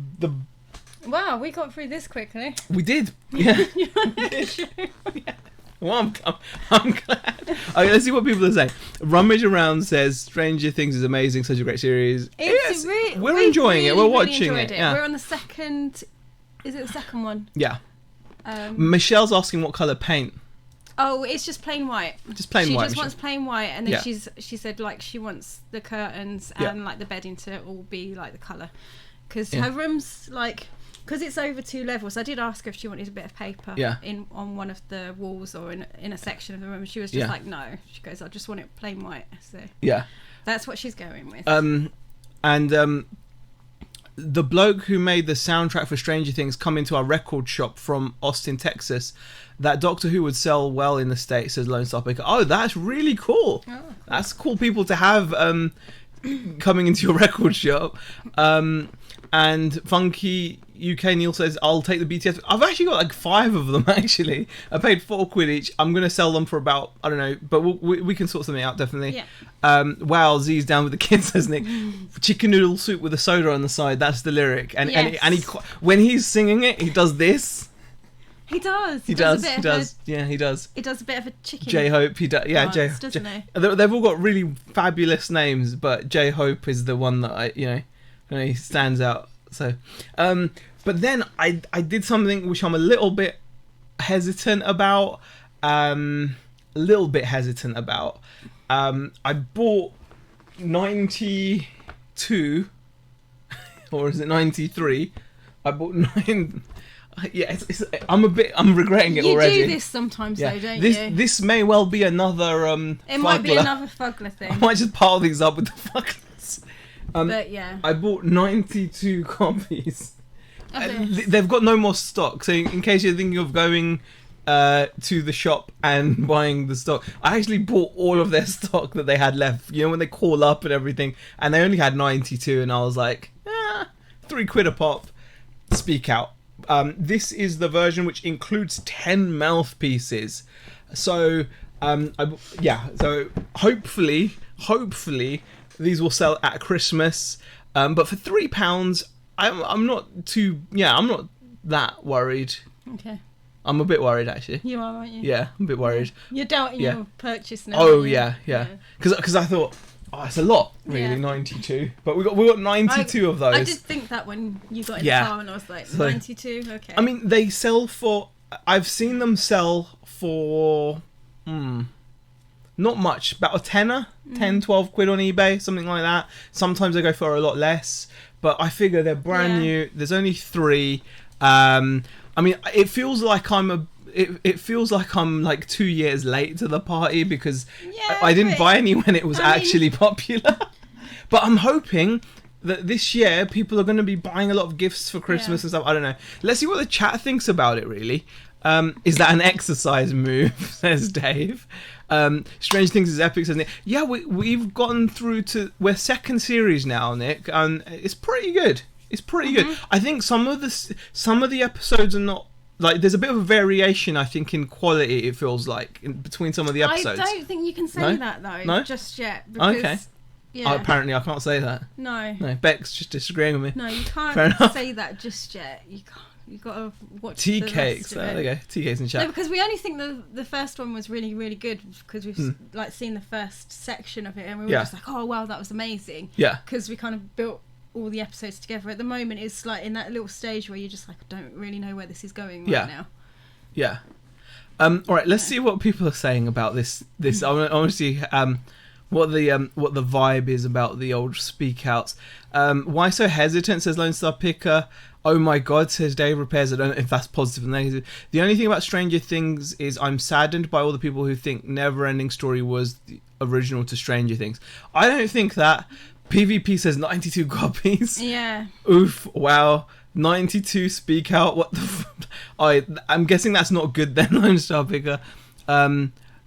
wow, we got through this quickly. we did. Yeah. Yeah. Well, I'm glad. Okay, let's see what people are saying. Rummage Around says Stranger Things is amazing, such a great series. It's we're enjoying it. We're watching it. Yeah. We're on the second. Is it the second one? Yeah. Michelle's asking what colour paint. Oh, it's just plain white. Just plain white. She just wants plain white, and then Yeah. she said like she wants the curtains Yeah. and like the bedding to all be like the colour, because Yeah. her room's like. Because it's over 2 levels, I did ask her if she wanted a bit of paper on one of the walls or in a section of the room. She was just like, no. She goes, I just want it plain white. So yeah, that's what she's going with. The bloke who made the soundtrack for Stranger Things come into our record shop from Austin, Texas. That Doctor Who would sell well in the States, says Lone Star Picker. Oh, that's really cool. Oh. That's cool people to have coming into your record shop. And Funky UK Neil says, I'll take the BTS. I've actually got like 5 of them, actually. I paid £4 each. I'm going to sell them for about, I don't know, but we can sort something out, definitely. Yeah. Wow, Z's down with the kids, says Nick. Chicken noodle soup with a soda on the side, that's the lyric. And he when he's singing it, he does this. He does. He does. Yeah, he does. He does a bit of a chicken. J-Hope, he does. Yeah, dance, doesn't he? They've all got really fabulous names, but J-Hope is the one that he stands out. So, but then I did something which I'm a little bit hesitant about. I bought 92, or is it 93? I bought 9. Yeah, I'm regretting it already. You do this sometimes, though, don't you? This may well be another It might be another Fugler thing. I might just pile these up with the Fuglers. But yeah, I bought 92 copies. They've got no more stock, so in case you're thinking of going to the shop and buying the stock, I actually bought all of their stock that they had left. You know, when they call up and everything, and they only had 92, and I was like, £3 a pop. Speak out. This is the version which includes 10 mouthpieces. So, so hopefully these will sell at Christmas. But for £3, I'm not that worried. Okay. I'm a bit worried, actually. You are, aren't you? Yeah, I'm a bit worried. You're doubting your purchase now. Oh yeah. Because I thought, it's a lot, really, 92. But we got 92 of those. I did think that when you got in the car, and I was like, 92. Okay. I mean, they sell for. I've seen them sell for. Not much, about a tenner, 10, 12 quid on eBay, something like that. Sometimes they go for a lot less, but I figure they're brand new. There's only 3. I mean, it feels like I'm like 2 years late to the party because I didn't buy any when it was actually popular. But I'm hoping that this year people are going to be buying a lot of gifts for Christmas and stuff. I don't know. Let's see what the chat thinks about it, really. Is that an exercise move, says Dave. Strange Things is epic, says Nick. Yeah, we've gotten through to... We're 2nd series now, Nick, and it's pretty good. It's pretty good. I think some of the episodes are not... Like, there's a bit of a variation, I think, in quality, it feels like, between some of the episodes. I don't think you can say that, though, just yet. Because, okay. Yeah. Apparently, I can't say that. No, Beck's just disagreeing with me. No, you can't say that just yet. You can't. You've got to watch Tea the cakes. rest of There you go. Tea cakes in chat. No, because we only think the first one was really, really good because we've like seen the first section of it and we were just like, oh wow, that was amazing. Yeah. Because we kind of built all the episodes together. At the moment, it's like in that little stage where you're just like, I don't really know where this is going right now. Yeah. All right. Let's see what people are saying about this. I want to see what the vibe is about the old speak outs. Why so hesitant, says Lone Star Picker. Oh my god, says Dave Repairs. I don't know if that's positive or negative. The only thing about Stranger Things is I'm saddened by all the people who think Neverending Story was the original to Stranger Things. I don't think that. PvP says 92 copies. Yeah. Oof, wow. 92 speak out. What the I'm guessing that's not good then, Lone Star Picker.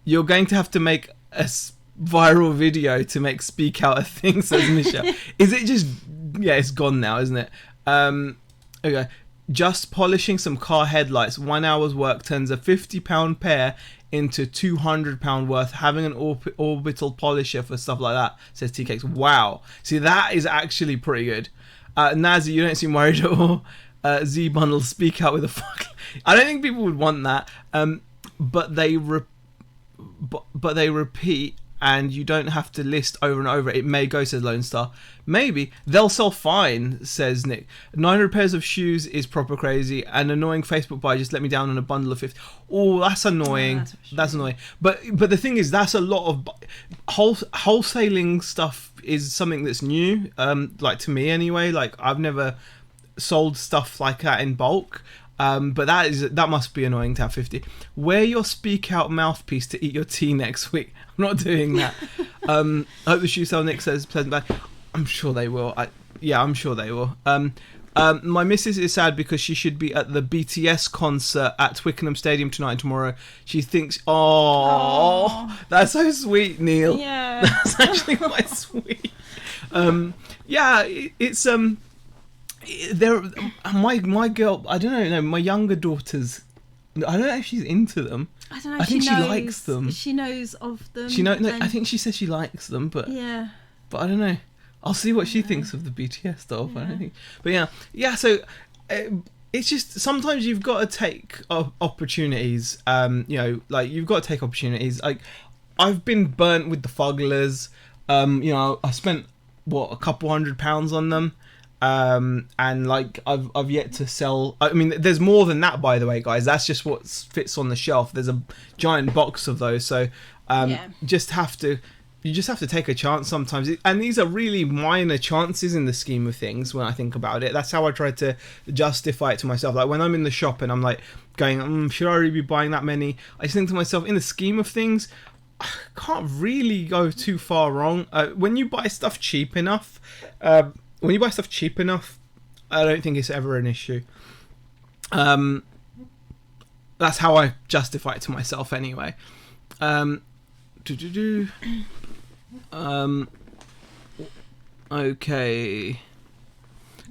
You're going to have to make a viral video to make speak out a thing, says Michelle. Is it just... Yeah, it's gone now, isn't it? Okay. Just polishing some car headlights. 1 hour's work turns a £50 pair into £200 worth. Having an orbital polisher for stuff like that, says TKX. Wow. See, that is actually pretty good. Nazi, you don't seem worried at all. Z Bundle, speak out with a fuck. I don't think people would want that. But they repeat, and you don't have to list over and over. It may go, says Lone Star. Maybe. They'll sell fine, says Nick. 900 pairs of shoes is proper crazy. An annoying Facebook buy just let me down on a bundle of 50. Oh, that's annoying. That's annoying. But the thing is, that's a lot of... Wholesaling stuff is something that's new. Like, to me anyway. Like, I've never sold stuff like that in bulk. But that must be annoying to have 50. Wear your speak out mouthpiece to eat your tea next week. I'm not doing that. I hope the shoe sale, Nick says, pleasant bag. I'm sure they will. I'm sure they will. My missus is sad because she should be at the BTS concert at Twickenham Stadium tonight and tomorrow. She thinks, that's so sweet, Neil. Yeah. That's actually quite sweet. It's there. My girl, I don't know. My younger daughters, I don't know if she's into them. I don't know. I think she likes them. She knows of them. I think she says she likes them, but yeah. But I don't know. I'll see what she thinks of the BTS stuff. Yeah. I don't think. But yeah. So it's just sometimes you've got to take opportunities. Like you've got to take opportunities. Like I've been burnt with the Fugglers. I spent a couple £100 on them. And like I've yet to sell. I mean, there's more than that, by the way, guys. That's just what fits on the shelf. There's a giant box of those, so you just have to take a chance sometimes. And these are really minor chances in the scheme of things when I think about it. That's how I try to justify it to myself. Like when I'm in the shop and I'm like going, should I really be buying that many? I just think to myself, in the scheme of things, I can't really go too far wrong. When you buy stuff cheap enough. When you buy stuff cheap enough, I don't think it's ever an issue. That's how I justify it to myself anyway. Okay.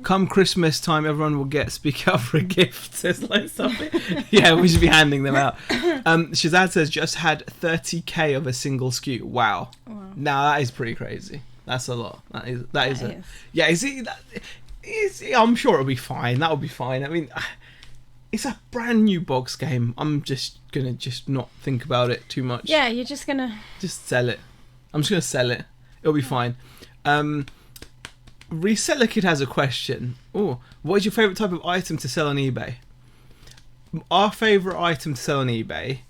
Come Christmas time, everyone will get speak out for a gift, says like something. Yeah, we should be handing them out. Shazad says, just had 30k of a single SKU. Wow. Now that is pretty crazy. That's a lot. That is. Yeah, I'm sure it'll be fine. That'll be fine. I mean, it's a brand new box game. I'm just gonna not think about it too much. Yeah, you're just gonna sell it. I'm just gonna sell it. It'll be fine. Reseller Kid has a question. Oh, what is your favourite type of item to sell on eBay? Our favourite item to sell on eBay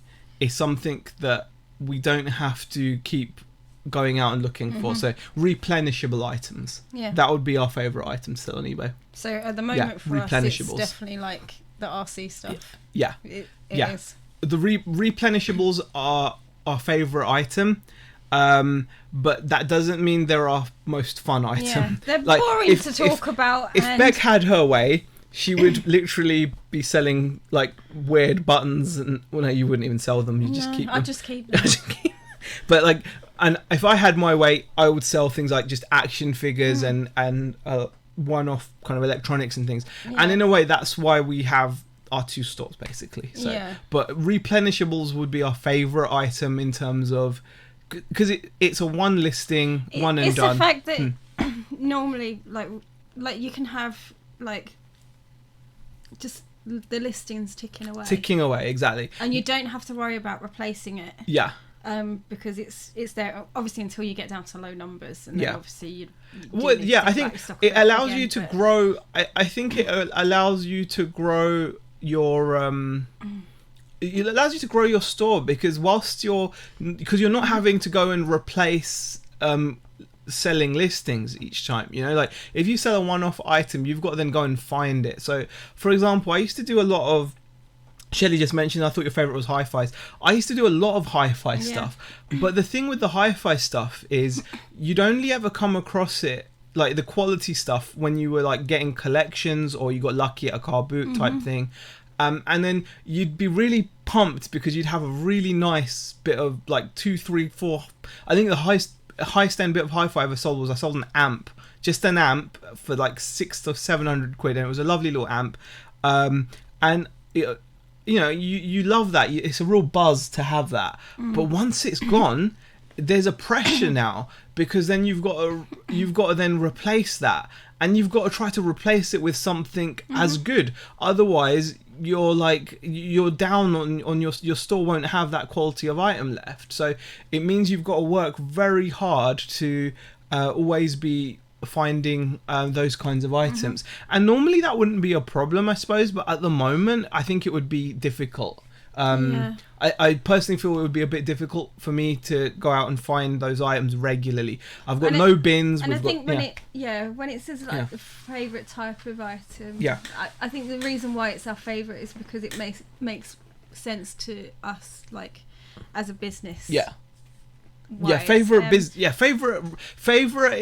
is something that we don't have to keep going out and looking for. So replenishable items. Yeah. That would be our favourite item to sell on eBay. So at the moment for us, it's definitely like the RC stuff. Yeah. It is. The replenishables are our favourite item. But that doesn't mean they're our most fun item. Yeah, they're boring to talk about. If Beck had her way, she would literally be selling like weird buttons, and no, you wouldn't even sell them. You just keep them. I'd just keep them. But like, and if I had my way, I would sell things like just action figures and one-off kind of electronics and things. Yeah. And in a way, that's why we have our two stores basically. So, but replenishables would be our favourite item in terms of. Because it's a one listing, one and done. It's the fact that normally, like you can have like just the listings ticking away. Ticking away, exactly. And you don't have to worry about replacing it. Yeah. Because it's there obviously until you get down to low numbers, and then obviously you. I think it allows you to grow. I think it allows you to grow your. It allows you to grow your store because you're not having to go and replace selling listings each time. You know, like if you sell a one-off item, you've got to then go and find it. So for example, I used to do a lot of, Shelley just mentioned, I thought your favorite was hi-fis. I used to do a lot of hi-fi stuff, but the thing with the hi-fi stuff is you'd only ever come across it, like the quality stuff, when you were like getting collections or you got lucky at a car boot type thing. And then you'd be really pumped because you'd have a really nice bit of like 2, 3, 4. I think the highest end bit of hi-fi I ever sold was I sold an amp, just an amp for like 600 to 700 quid, and it was a lovely little amp. And it, you know, you love that. It's a real buzz to have that. But once it's gone, there's a pressure now, because then you've got to then replace that, and you've got to try to replace it with something as good. Otherwise, you're down on your store won't have that quality of item left. So it means you've got to work very hard to always be finding those kinds of items. And normally that wouldn't be a problem, I suppose, but at the moment I think it would be difficult. I personally feel it would be a bit difficult for me to go out and find those items regularly. I've got no bins. And I think when it says like the favourite type of item, I think the reason why it's our favourite is because it makes sense to us, like as a business. Favorite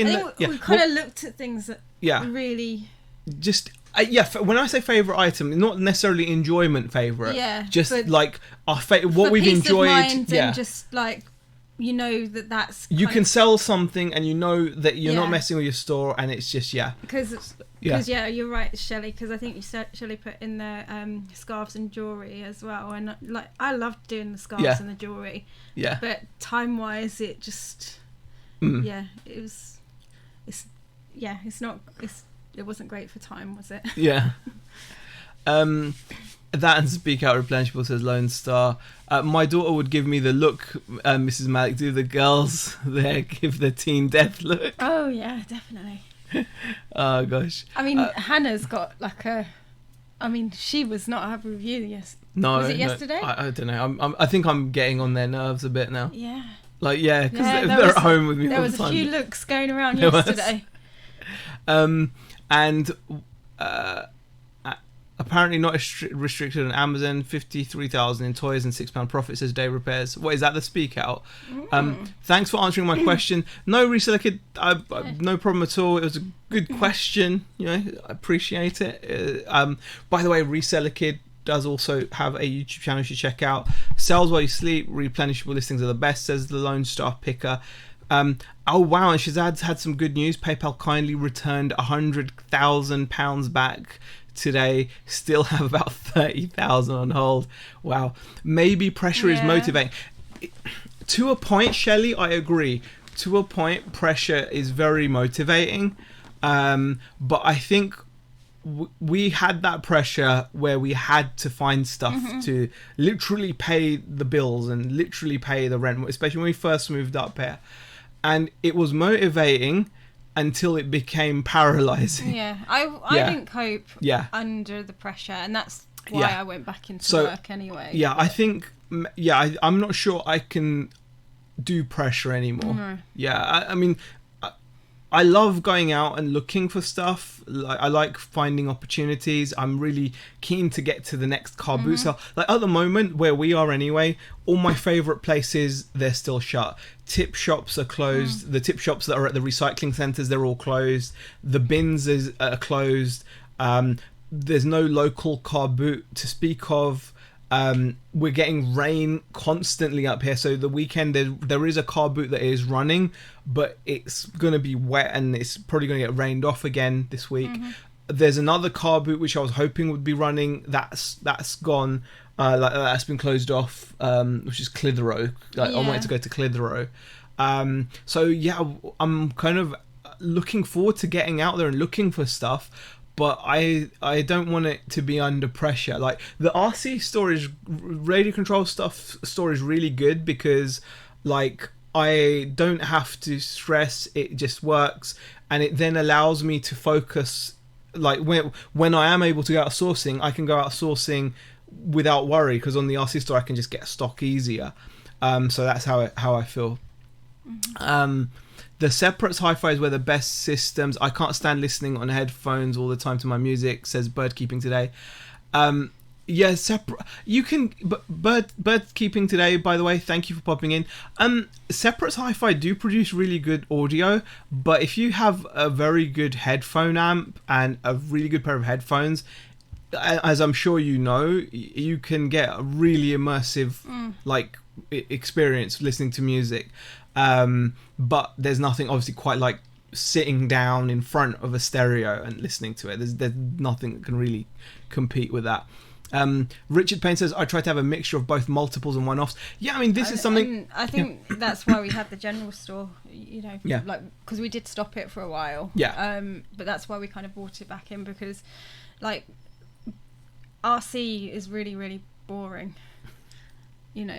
in we kind of looked at things that really just when I say favorite item, not necessarily enjoyment favorite, just like our what we've enjoyed, and just like, you know, that's you can sell something and you know that you're not messing with your store, and it's just because you're right, Shelley, because I think you said Shelley put in there scarves and jewelry as well, and like I loved doing the scarves and the jewelry, but time wise it just it wasn't great for time, was it? That and Speak Out Replenishable, says Lone Star. My daughter would give me the look, Mrs. Malik, do the girls there give the teen death look? Oh yeah, definitely. Oh gosh. I mean, Hannah's got like she was not happy with you. Yes. No. Was it yesterday? I don't know. I think I'm getting on their nerves a bit now. Yeah. Like because they're at home with me all the time. There was a few looks going around yesterday. And apparently not restricted on Amazon, 53,000 in toys and £6 profit, says Day Repairs. What is that, the Speak Out? Thanks for answering my question. No, Reseller Kid, no problem at all. It was a good question, you know, I appreciate it. By the way, Reseller Kid does also have a YouTube channel you should check out. Sells while you sleep, replenishable listings are the best, says the Lone Star Picker. Oh wow, and Shazad's had some good news. PayPal kindly returned £100,000 back today. Still have about 30,000 on hold. Wow. Maybe pressure is motivating. To a point, Shelley, I agree. To a point, pressure is very motivating. But I think we had that pressure where we had to find stuff to literally pay the bills and literally pay the rent, especially when we first moved up here. And it was motivating until it became paralyzing. I didn't cope under the pressure, and that's why I went back into work anyway. I think I'm not sure I can do pressure anymore. I mean, I love going out and looking for stuff. I like finding opportunities. I'm really keen to get to the next car boot sale. Like at the moment, where we are anyway, all my favourite places, they're still shut. Tip shops are closed. The tip shops that are at the recycling centres, they're all closed. The bins are closed. There's no local car boot to speak of. We're getting rain constantly up here, so the weekend there is a car boot that is running, but it's going to be wet and it's probably going to get rained off again this week. There's another car boot which I was hoping would be running, that's gone, that's been closed off, which is Clitheroe. I wanted to go to Clitheroe. So I'm kind of looking forward to getting out there and looking for stuff, but I don't want it to be under pressure. Like the RC storage, radio control store is really good because like I don't have to stress, it just works, and it then allows me to focus. Like when I am able to go out sourcing, I can go out sourcing without worry, because on the RC store I can just get stock easier. So that's how I feel. The separates hi-fi is where the best systems. I can't stand listening on headphones all the time to my music, says Bird Keeping Today. Yeah, separate. You can, but bird keeping today. By the way, thank you for popping in. Separates Hi-Fi do produce really good audio, but if you have a very good headphone amp and a really good pair of headphones, as I'm sure you know, you can get a really immersive like experience listening to music. But there's nothing obviously quite like sitting down in front of a stereo and listening to it. There's nothing that can really compete with that. Richard Payne says, I try to have a mixture of both multiples and one-offs. Yeah, I mean, this is something... I think that's why we had the general store, you know, Yeah. like, because we did stop it for a while. Yeah. But that's why we kind of brought it back in, because, like, RC is really, really boring. You know,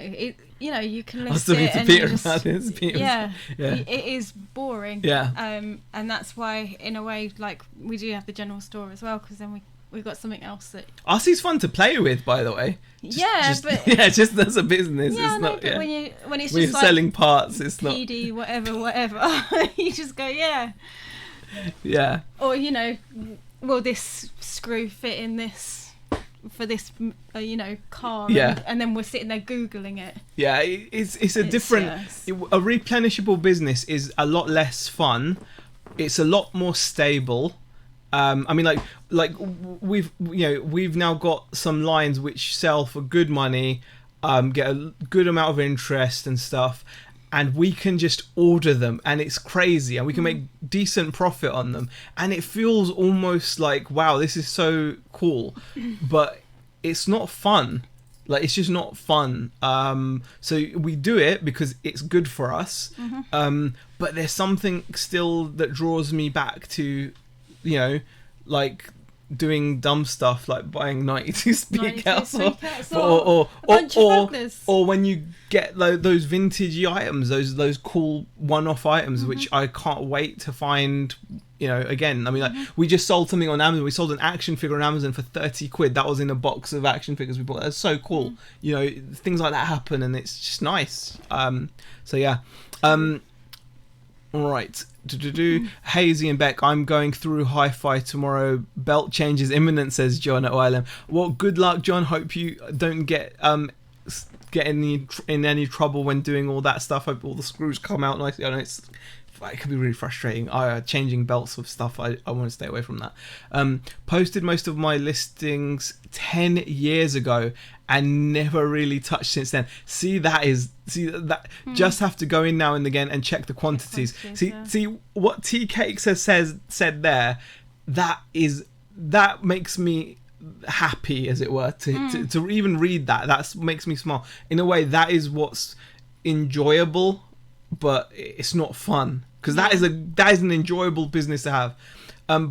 you can list it and Peter you just, about this. yeah, Yeah. it is boring. Yeah. And that's why, in a way, like, we do have the general store as well, because then we've got something else that... RC's fun to play with, by the way. But... Yeah, just as a business. Yeah, it's no, not, but yeah. when it's When just you're like selling parts, it's not... PD, whatever, you just go, yeah. Yeah. Or, you know, will this screw fit in this... for this, you know, car, Yeah. and then we're sitting there Googling it. Yeah, it's a different... Yes. A replenishable business is a lot less fun. It's a lot more stable. I mean, like we've now got some lines which sell for good money, get a good amount of interest and stuff, and we can just order them, and it's crazy, and we can make decent profit on them, and it feels almost like, wow, this is so cool, but it's not fun. Like, it's just not fun. So we do it because it's good for us, but there's something still that draws me back to, you know, like doing dumb stuff like buying 92 speakers or when you get those vintagey items, those cool one-off items, which I can't wait to find, you know, again. I mean, like, we just sold something on Amazon. We sold an action figure on Amazon for 30 quid. That was in a box of action figures we bought. That's so cool. You know, things like that happen, and it's just nice. So yeah. Right. Hazy and Beck, I'm going through hi-fi tomorrow. Belt change is imminent, says John at OLM. Well, good luck, John. Hope you don't get in any trouble when doing all that stuff. Hope all the screws come out nicely. I know it can be really frustrating. Changing belts of stuff, I want to stay away from that. Posted most of my listings 10 years ago and never really touched since then. Just have to go in now and again and check the quantities. See what T Cakes has said there. That makes me happy, as it were, to even read that. That makes me smile. In a way, that is what's enjoyable, but it's not fun, because that is an enjoyable business to have.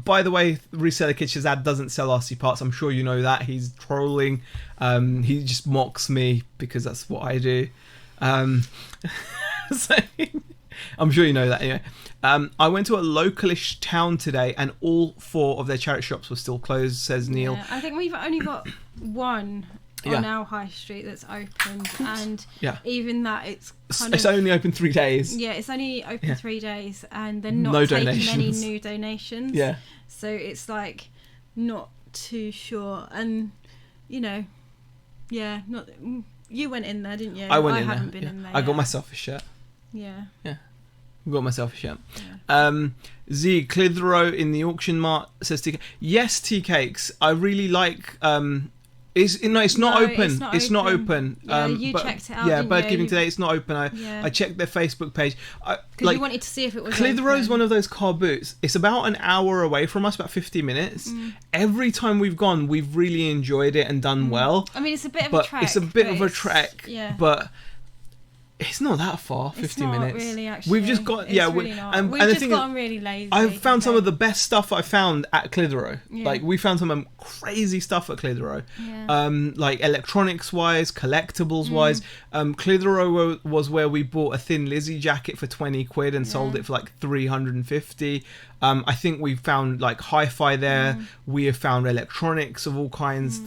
By the way, Reseller Kid Shazad doesn't sell RC parts. I'm sure you know that. He's trolling. He just mocks me because that's what I do. So, I'm sure you know that anyway. I went to a localish town today and all 4 of their charity shops were still closed, says Neil. I think we've only got one on our high street that's open, and even that, it's only open 3 days. Yeah, it's only open 3 days, and they're not taking any new donations. Yeah. So it's like not too sure, and you know, not. You went in there, didn't you? I haven't been in there. I got myself a shirt. Yeah. Yeah. Got myself a shirt. Z Clitheroe in the auction mart, says TK. Yes, T Cakes. I really like. It's not open. It's not open. Yeah, you checked it out. Yeah, didn't Bird you? Giving today. It's not open. I checked their Facebook page. Because you wanted to see if it was. Clitheroe's one of those car boots. It's about an hour away from us, about 50 minutes. Every time we've gone, we've really enjoyed it and done well. I mean, it's a bit of a trek. It's a bit of a trek. Yeah. But it's not that far. 50 minutes. Really, actually. We've just got We've just gotten really lazy. I've found some of the best stuff I found at Clitheroe. Yeah. Like, we found some crazy stuff at Clitheroe. Yeah. Like electronics wise, collectibles wise. Clitheroe was where we bought a Thin Lizzy jacket for 20 quid and sold it for like 350. I think we found like hi-fi there. We have found electronics of all kinds.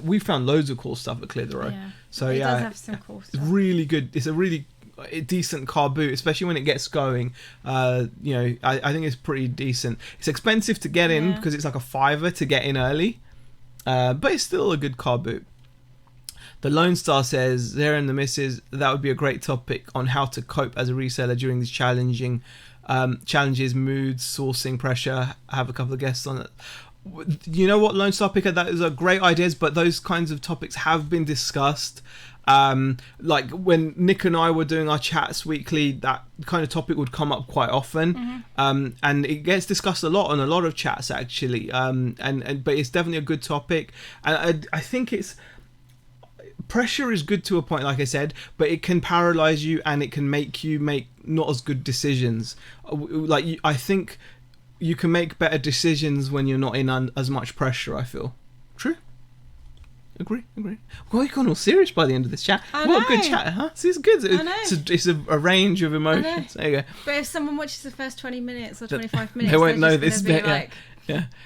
We found loads of cool stuff at Clitheroe. Yeah. So it does have some cool stuff. Really good. It's a really a decent car boot, especially when it gets going. I think it's pretty decent. It's expensive to get in because it's like a $5 to get in early, but it's still a good car boot. The Lone Star says, there and the missus, that would be a great topic on how to cope as a reseller during these challenging challenges, moods, sourcing pressure. I have a couple of guests on it. You know what, Lone Star Picker, that is a great ideas, but those kinds of topics have been discussed. Like when Nick and I were doing our chats weekly, that kind of topic would come up quite often. And it gets discussed a lot on a lot of chats actually. But it's definitely a good topic. And I think pressure is good to a point, like I said, but it can paralyze you and it can make you make not as good decisions. I think you can make better decisions when you're not in as much pressure, I feel. True. Agree. Well, you've gone all serious by the end of this chat. What a good chat, huh? See, it's good. It's a range of emotions. There you go. But if someone watches the first 20 minutes or 25 minutes, they won't know this bit. Like,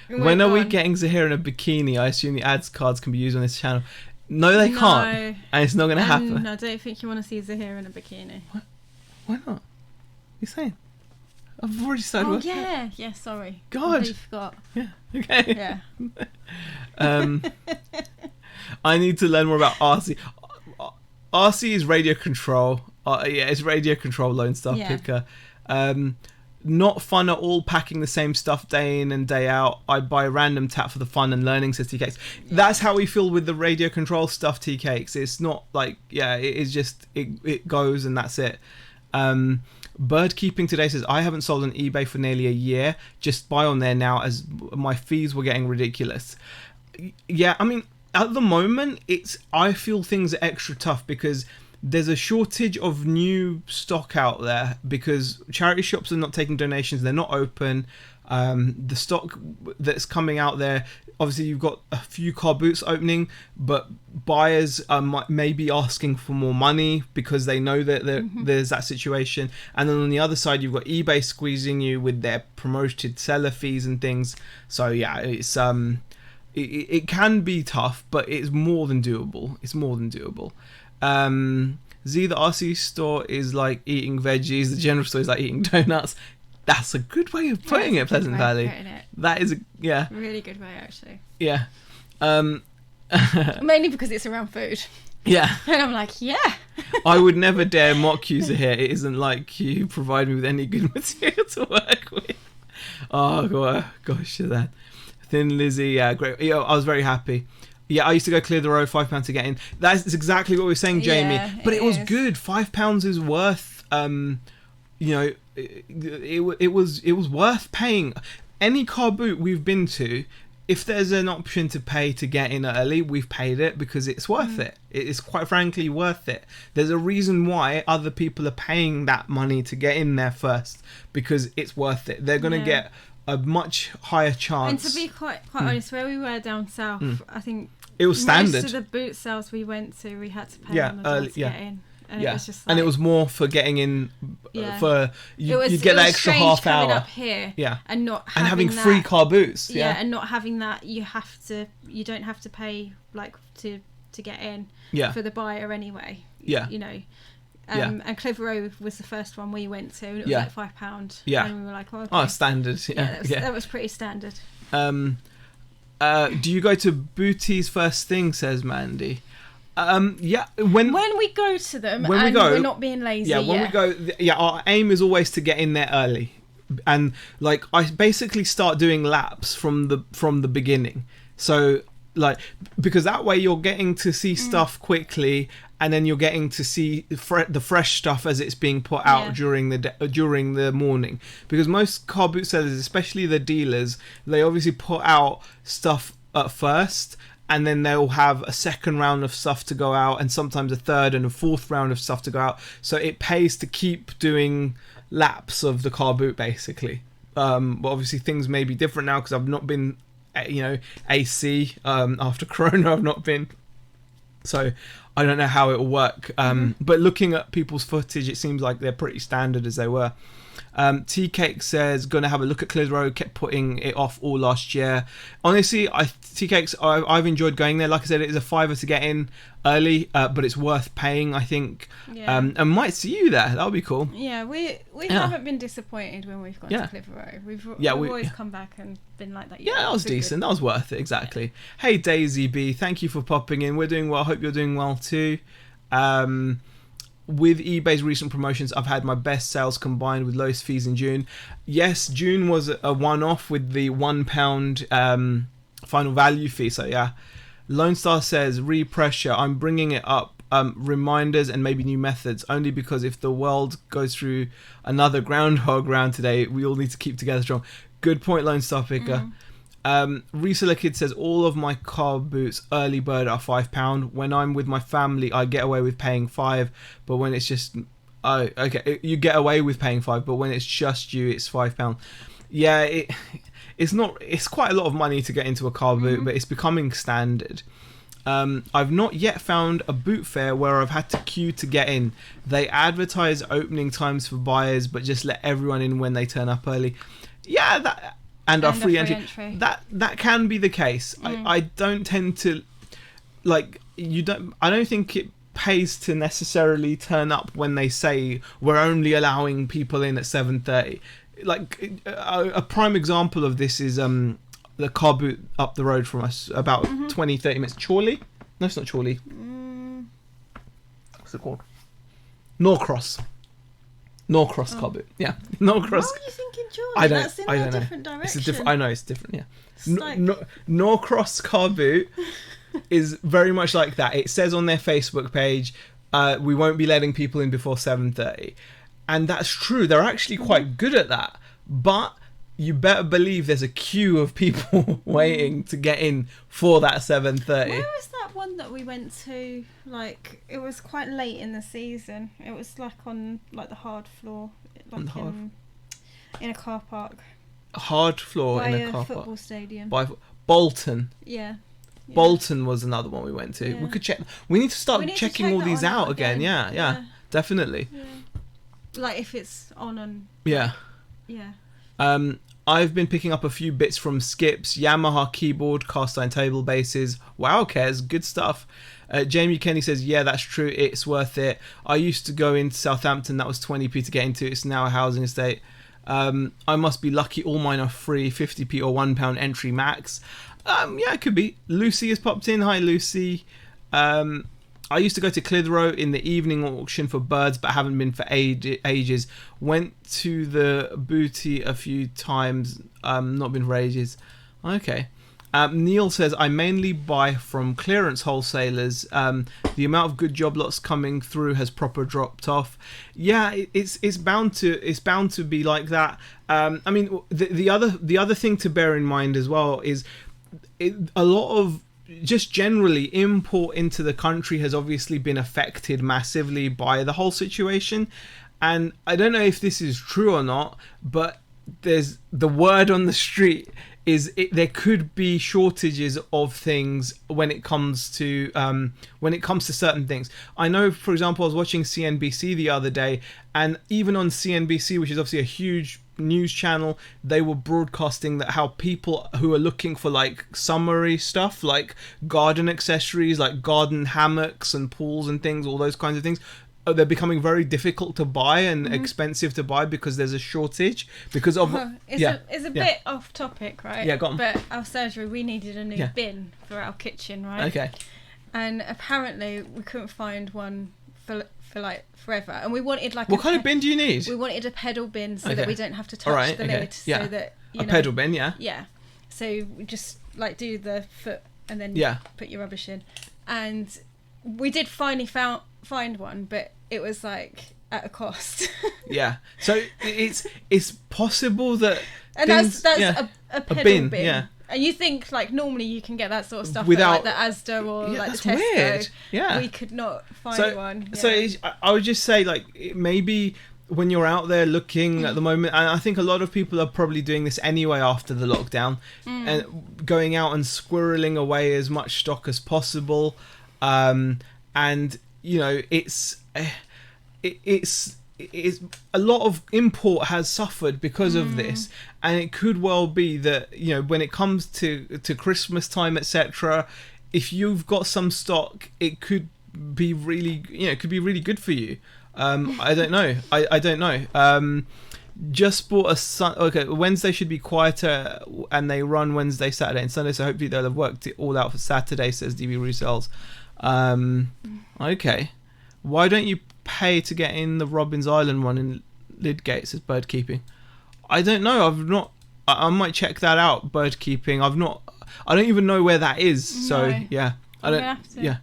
When are we getting Zahir in a bikini? I assume the ads cards can be used on this channel. No, they can't. And it's not going to happen. I don't think you want to see Zahir in a bikini. What? Why not? You're saying? I've already started working. Yeah, sorry. God. I forgot. Yeah, okay. Yeah. I need to learn more about RC. RC is radio control. It's radio control, Lone Star Picker. Not fun at all packing the same stuff day in and day out. I buy a random tap for the fun and learning, says T-Cakes. That's how we feel with the radio control stuff, T-Cakes. It's not like, it is just, it goes and that's it. Bird Keeping Today says, I haven't sold on eBay for nearly a year. Just buy on there now as my fees were getting ridiculous. Yeah, I mean, at the moment, I feel things are extra tough because there's a shortage of new stock out there because charity shops are not taking donations. They're not open. The stock that's coming out there, obviously you've got a few car boots opening, but buyers may be asking for more money because they know that there's that situation. And then on the other side, you've got eBay squeezing you with their promoted seller fees and things. So yeah, it's it can be tough, but it's more than doable. Z, the RC store is like eating veggies. The general store is like eating donuts. That's a good way of putting it, Pleasant Valley. That is really good way, actually. Yeah. Mainly because it's around food. Yeah. And I'm like, I would never dare mock you here. It isn't like you provide me with any good material to work with. Oh gosh, that. Thin Lizzie, great. I was very happy. Yeah, I used to go clear the road, £5 to get in. That's exactly what we were saying, Jamie. Yeah, but it was good. £5 is worth. It was worth paying. Any car boot we've been to, if there's an option to pay to get in early, we've paid it because it's worth it. It's quite frankly worth it. There's a reason why other people are paying that money to get in there first because it's worth it. They're going to get a much higher chance. And to be quite honest, where we were down south, I think it was standard. Most of the boot sales we went to, we had to pay on the door to get in. And it was just like, and it was more for getting in for you get that extra half hour up here and not having free car boots and not having that you don't have to pay like to get in for the buyer anyway and Clever Row was the first one we went to and it was like £5 and we were like standard that was pretty standard. Do you go to booties first thing, says Mandy? When we go to them we're not being lazy. We go, our aim is always to get in there early, and like I basically start doing laps from the beginning. So like because that way you're getting to see stuff quickly, and then you're getting to see the fresh stuff as it's being put out during the morning. Because most car boot sellers, especially the dealers, they obviously put out stuff at first. And then they'll have a second round of stuff to go out and sometimes a third and a fourth round of stuff to go out. So it pays to keep doing laps of the car boot, basically. But obviously things may be different now because I've not been, AC. After Corona, I've not been. So I don't know how it will work. But looking at people's footage, it seems like they're pretty standard as they were. Tea Cake says, going to have a look at Clitheroe, kept putting it off all last year. Honestly, Tea Cakes, I've enjoyed going there. Like I said, it is a $5 to get in early, but it's worth paying, I think. Yeah. And might see you there. That would be cool. Yeah, we haven't been disappointed when we've gone to Clitheroe. We've always come back and been like that. Yeah, that was decent. That was worth it, exactly. Yeah. Hey, Daisy B, thank you for popping in. We're doing well. Hope you're doing well too. With eBay's recent promotions, I've had my best sales combined with lowest fees in June. Yes, June was a one-off with the £1 final value fee. So yeah, Lone Star says, re-pressure. I'm bringing it up. Reminders and maybe new methods, only because if the world goes through another groundhog round today, we all need to keep together strong. Good point, Lone Star Picker. Reseller Kid says, all of my car boots early bird are £5. When I'm with my family, I get away with paying £5, but when it's just you get away with paying £5, but when it's just you, it's £5. Yeah, it's quite a lot of money to get into a car boot, but it's becoming standard. I've not yet found a boot fair where I've had to queue to get in. They advertise opening times for buyers, but just let everyone in when they turn up early. Yeah, that and a free entry. That can be the case. I don't tend to I don't think it pays to necessarily turn up when they say we're only allowing people in at 7:30. Like a prime example of this is the car boot up the road from us, about 20-30 minutes. Chorley? No, it's not Chorley. What's it called? Norcross car boot. Yeah, Norcross. Why are you thinking Chorley? I That's in a know. different direction. It's a different. I know it's different. Yeah. Norcross car boot is very much like that. It says on their Facebook page, we won't be letting people in before 7:30, and that's true. They're actually quite good at that, but you better believe there's a queue of people waiting to get in for that 7:30. Where was that one that we went to? Like, it was quite late in the season. It was like on the hard floor, in a car park. Hard floor in a car park. By a football stadium. By Bolton. Yeah. Bolton was another one we went to. Yeah. We could check. We need to start checking all these out again. Yeah, definitely. Yeah. Like if it's on and. Yeah. Yeah. I've been picking up a few bits from Skips, Yamaha keyboard, cast iron table bases. Wow, cares, good stuff. Jamie Kenny says, yeah, that's true, it's worth it. I used to go into Southampton, that was 20p to get into. It's now a housing estate. I must be lucky, all mine are free, 50p or £1 entry max. Yeah, it could be. Lucy has popped in. Hi, Lucy. I used to go to Clitheroe in the evening auction for birds, but haven't been for ages. Went to the booty a few times, not been for ages. Okay. Neil says, I mainly buy from clearance wholesalers. The amount of good job lots coming through has proper dropped off. Yeah, it's bound to be like that. I mean, the other thing to bear in mind as well is a lot of just generally import into the country has obviously been affected massively by the whole situation. And I don't know if this is true or not, but there's the word on the street is there could be shortages of things when it comes to certain things. I know, for example, I was watching CNBC the other day, and even on CNBC, which is obviously a huge news channel, they were broadcasting that how people who are looking for like summery stuff, like garden accessories, like garden hammocks and pools and things, all those kinds of things, they're becoming very difficult to buy and expensive to buy because there's a shortage because of it's a bit off topic, right? Yeah, go on. But our surgery, we needed a new bin for our kitchen, right? Okay. And apparently we couldn't find one for like forever, and we wanted like what kind of bin do you need? We wanted a pedal bin so that we don't have to touch the lid, so that a pedal bin, yeah. So we just like do the foot and then put your rubbish in, and we did finally find one, but it was like at a cost. Yeah, so it's possible that and things, that's a pedal bin. Yeah. And you think like normally you can get that sort of stuff without at like the Asda or like that's the Tesco. Weird. Yeah, we could not find one. Yeah. So I would just say like maybe when you're out there looking at the moment, and I think a lot of people are probably doing this anyway after the lockdown, and going out and squirreling away as much stock as possible, and you know it's is a lot of import has suffered because of this, and it could well be that, you know, when it comes to Christmas time, etc., if you've got some stock, it could be really, you know, it could be really good for you. I don't know. I don't know. Just bought okay, Wednesday should be quieter, and they run Wednesday, Saturday, and Sunday, so hopefully they'll have worked it all out for Saturday, says DB Resells. Okay. Why don't you pay to get in the Robins Island one in Lydgate, says Bird Keeping? I don't know. I've not. I might check that out. Bird Keeping. I don't even know where that is. So yeah, I don't. Yeah,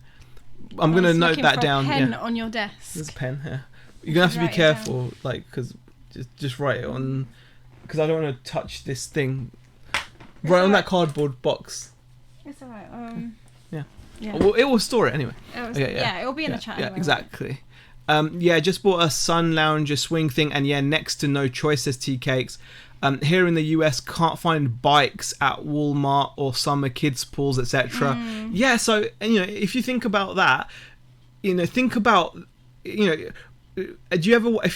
I'm gonna note that down. Pen on your desk. There's a pen here. You're gonna have to be careful, like, because just write it on, because I don't want to touch this thing. Right on that cardboard box. It's alright. Yeah. Yeah. Well, it will store it anyway. Yeah, it'll be in the chat. Yeah, exactly. Just bought a Sun Lounger swing thing, and next to no choice, says Tea Cakes. Here in the US, can't find bikes at Walmart or summer kids pools, etc. Yeah, so, you know, if you think about that, you know, think about, you know, if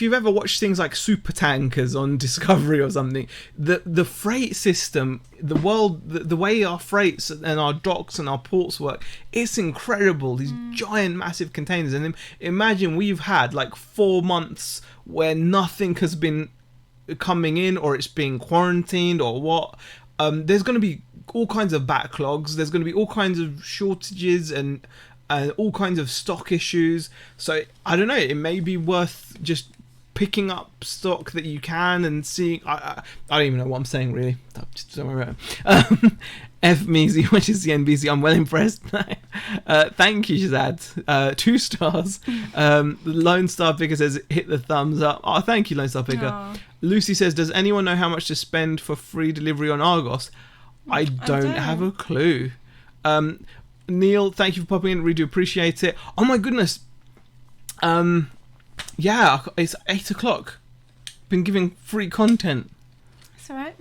you've ever watched things like Super Tankers on Discovery or something, the freight system, the way our freights and our docks and our ports work, it's incredible. These giant, massive containers, and then imagine we've had like 4 months where nothing has been coming in, or it's being quarantined, or what. There's going to be all kinds of backlogs. There's going to be all kinds of shortages and all kinds of stock issues. So I don't know, it may be worth just picking up stock that you can and seeing. I don't even know what I'm saying, really. Just don't worry about it. F Measy, which is the NBC. I'm well impressed. Thank you, Shazad. 2 stars. Lone Star Picker says hit the thumbs up. Oh, thank you, Lone Star Picker. Aww. Lucy says, does anyone know how much to spend for free delivery on Argos? I don't have a clue. Neil, thank you for popping in. We do appreciate it. Oh my goodness. Yeah, it's 8 o'clock. Been giving free content. It's alright.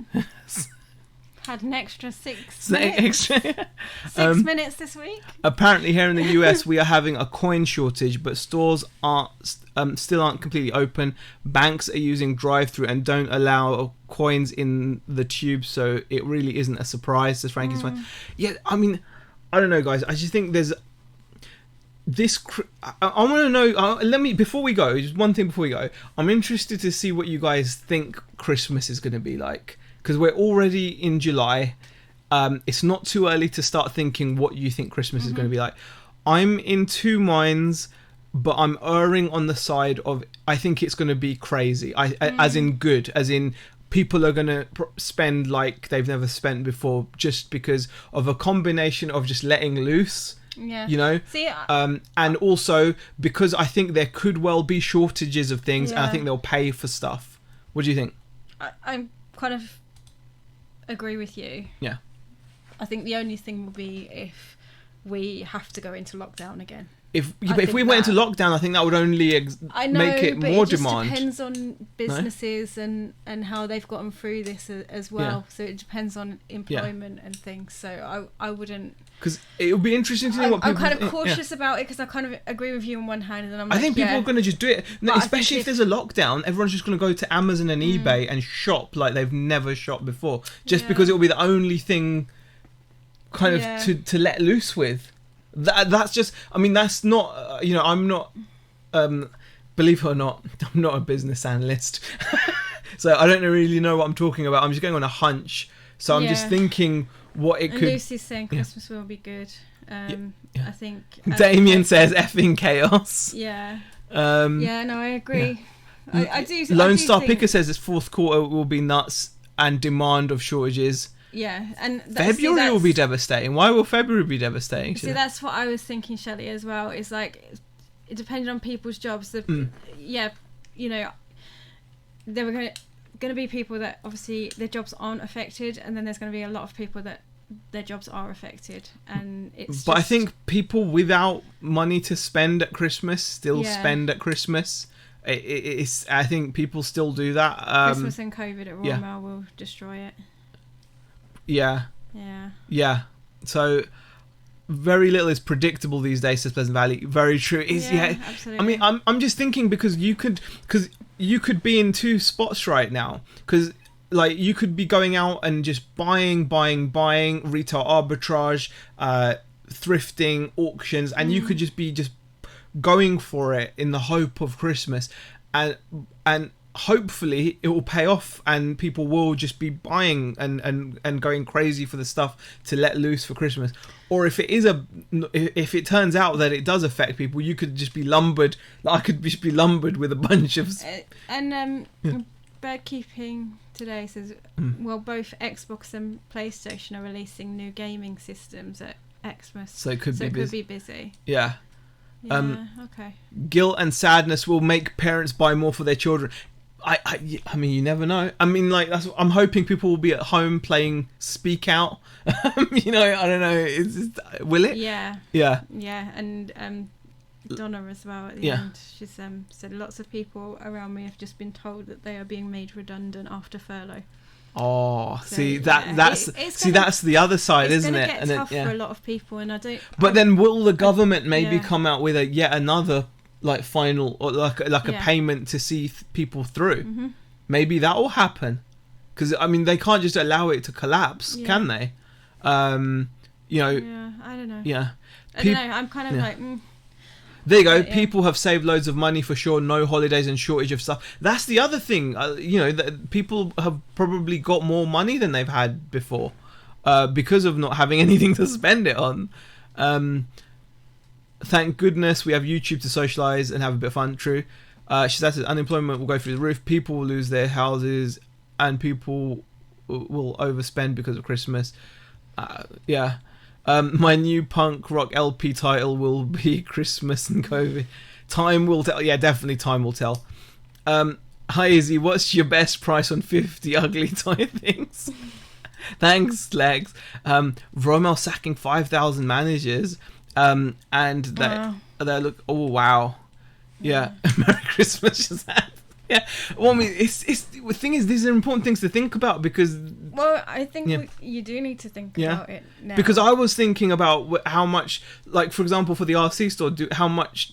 Had an extra 6 minutes. 6 minutes this week. Apparently here in the US we are having a coin shortage, but stores still aren't completely open. Banks are using drive-through and don't allow coins in the tube, so it really isn't a surprise, says Frankie's fine. Yeah, I mean, I don't know, guys. I just think there's this. I want to know. Before we go, just one thing before we go. I'm interested to see what you guys think Christmas is going to be like, because we're already in July. It's not too early to start thinking what you think Christmas is going to be like. I'm in 2 minds, but I'm erring on the side of I think it's going to be crazy. As in good, as in. People are going to spend like they've never spent before, just because of a combination of just letting loose, you know. See, and also because I think there could well be shortages of things, and I think they'll pay for stuff. What do you think? I kind of agree with you. Yeah. I think the only thing will be if we have to go into lockdown again. If we went into lockdown, I think that would only make it more demand. It depends on businesses and how they've gotten through this as well. So it depends on employment and things. So I wouldn't. Because it would be interesting to know what people. I'm kind of cautious about it, because I kind of agree with you on one hand, and then I'm like, I think people are going to just do it, especially if there's a lockdown. Everyone's just going to go to Amazon and eBay and shop like they've never shopped before, just because it will be the only thing, kind of to let loose with. That's just, I mean, that's not, you know, I'm not, believe it or not, I'm not a business analyst. So I don't really know what I'm talking about. I'm just going on a hunch. So I'm just thinking what it could. Lucy's saying Christmas will be good. I think. Damien says effing chaos. Yeah. No, I agree. Yeah. I do. Lone Star Picker says this 4th quarter will be nuts and demand of shortages. Yeah, and February will be devastating. Why will February be devastating? See, that's what I was thinking, Shelley, as well. It's like, it depended on people's jobs. Yeah, you know, there were going to be people that obviously their jobs aren't affected, and then there's going to be a lot of people that their jobs are affected, and it's. But I think people without money to spend at Christmas still spend at Christmas. It's. I think people still do that. Christmas and COVID at Royal Mail will destroy it. Yeah. So very little is predictable these days. Says Pleasant Valley. Very true. Absolutely. I mean, I'm just thinking because you could be in two spots right now, because like you could be going out and just buying retail arbitrage, thrifting, auctions, and you could just be going for it in the hope of Christmas, and hopefully it will pay off and people will just be buying and going crazy for the stuff to let loose for Christmas. Or if it turns out that it does affect people, you could just be lumbered. I could just be lumbered with a bunch of Bird Keeping today says, well, both Xbox and PlayStation are releasing new gaming systems at Xmas, so it could be busy. Yeah. Okay. Guilt and sadness will make parents buy more for their children. I mean, you never know. I mean, like, I'm hoping people will be at home playing Speak Out. You know, I don't know. Will it? Yeah. Yeah. Yeah, and Donna as well at the end. She's said lots of people around me have just been told that they are being made redundant after furlough. Oh, so, see that's the other side, isn't it? It's going to get tough for a lot of people, and I don't. But then, will the government maybe come out with yet another like final or like a payment to see people through? Mm-hmm. Maybe that will happen, because I mean they can't just allow it to collapse, can they? You know. Yeah, I don't know. Yeah. I don't know. I'm kind of like. There you go. People have saved loads of money for sure. No holidays and shortage of stuff. That's the other thing. You know, that people have probably got more money than they've had before, because of not having anything to spend it on. Thank goodness we have YouTube to socialise and have a bit of fun. True. She says unemployment will go through the roof. People will lose their houses, and people will overspend because of Christmas. Yeah. My new punk rock LP title will be Christmas and COVID. Time will tell. Yeah, definitely time will tell. Hi Izzy, what's your best price on 50 ugly tie things? Thanks, Legs. Rommel sacking 5,000 managers. And they look. Oh wow. Yeah. Merry Christmas, Shazam. Yeah. Well, I mean, it's the thing is, these are important things to think about because. Well, I think you do need to think about it now. Because I was thinking about how much, like for example, for the RC store, how much,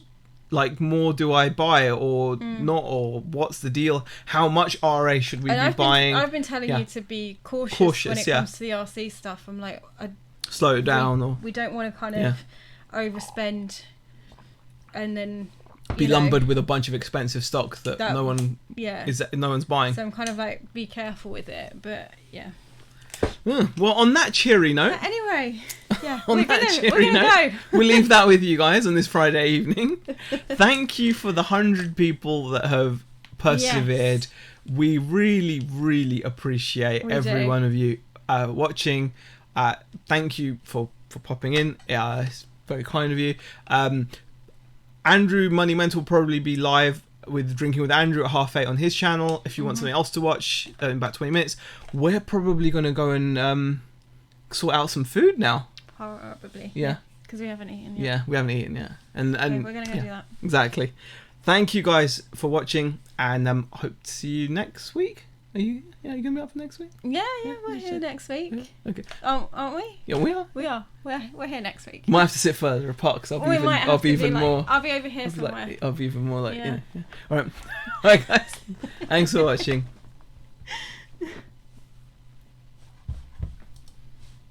like more do I buy or not, or what's the deal? How much RA should we be buying? I've been telling you to be cautious when it comes to the RC stuff. I'm like, slow it down, we don't want to kind of overspend, and then. Be lumbered with a bunch of expensive stock that no one's buying. So I'm kind of like, be careful with it, but yeah. Well, on that cheery note. Anyway, yeah. We're gonna go. We'll leave that with you guys on this Friday evening. Thank you for the 100 people that have persevered. Yes. We really, really appreciate every one of you watching. Thank you for popping in. It's very kind of you. Andrew Moneyment will probably be live with Drinking with Andrew at 8:30 on his channel. If you want something else to watch in about 20 minutes, we're probably going to go and sort out some food now. Probably. Yeah. Because we haven't eaten yet. Yeah, we haven't eaten yet. And we're going to go do that. Exactly. Thank you guys for watching, and hope to see you next week. Are you going to be up for next week? Yeah, we're here next week. Yeah, okay. Oh, aren't we? Yeah, we are. We are. We're here next week. Might have to sit further apart because I'll be even more. I'll be over here somewhere. I'll be even more like, yeah. All right. All right, guys. Thanks for watching.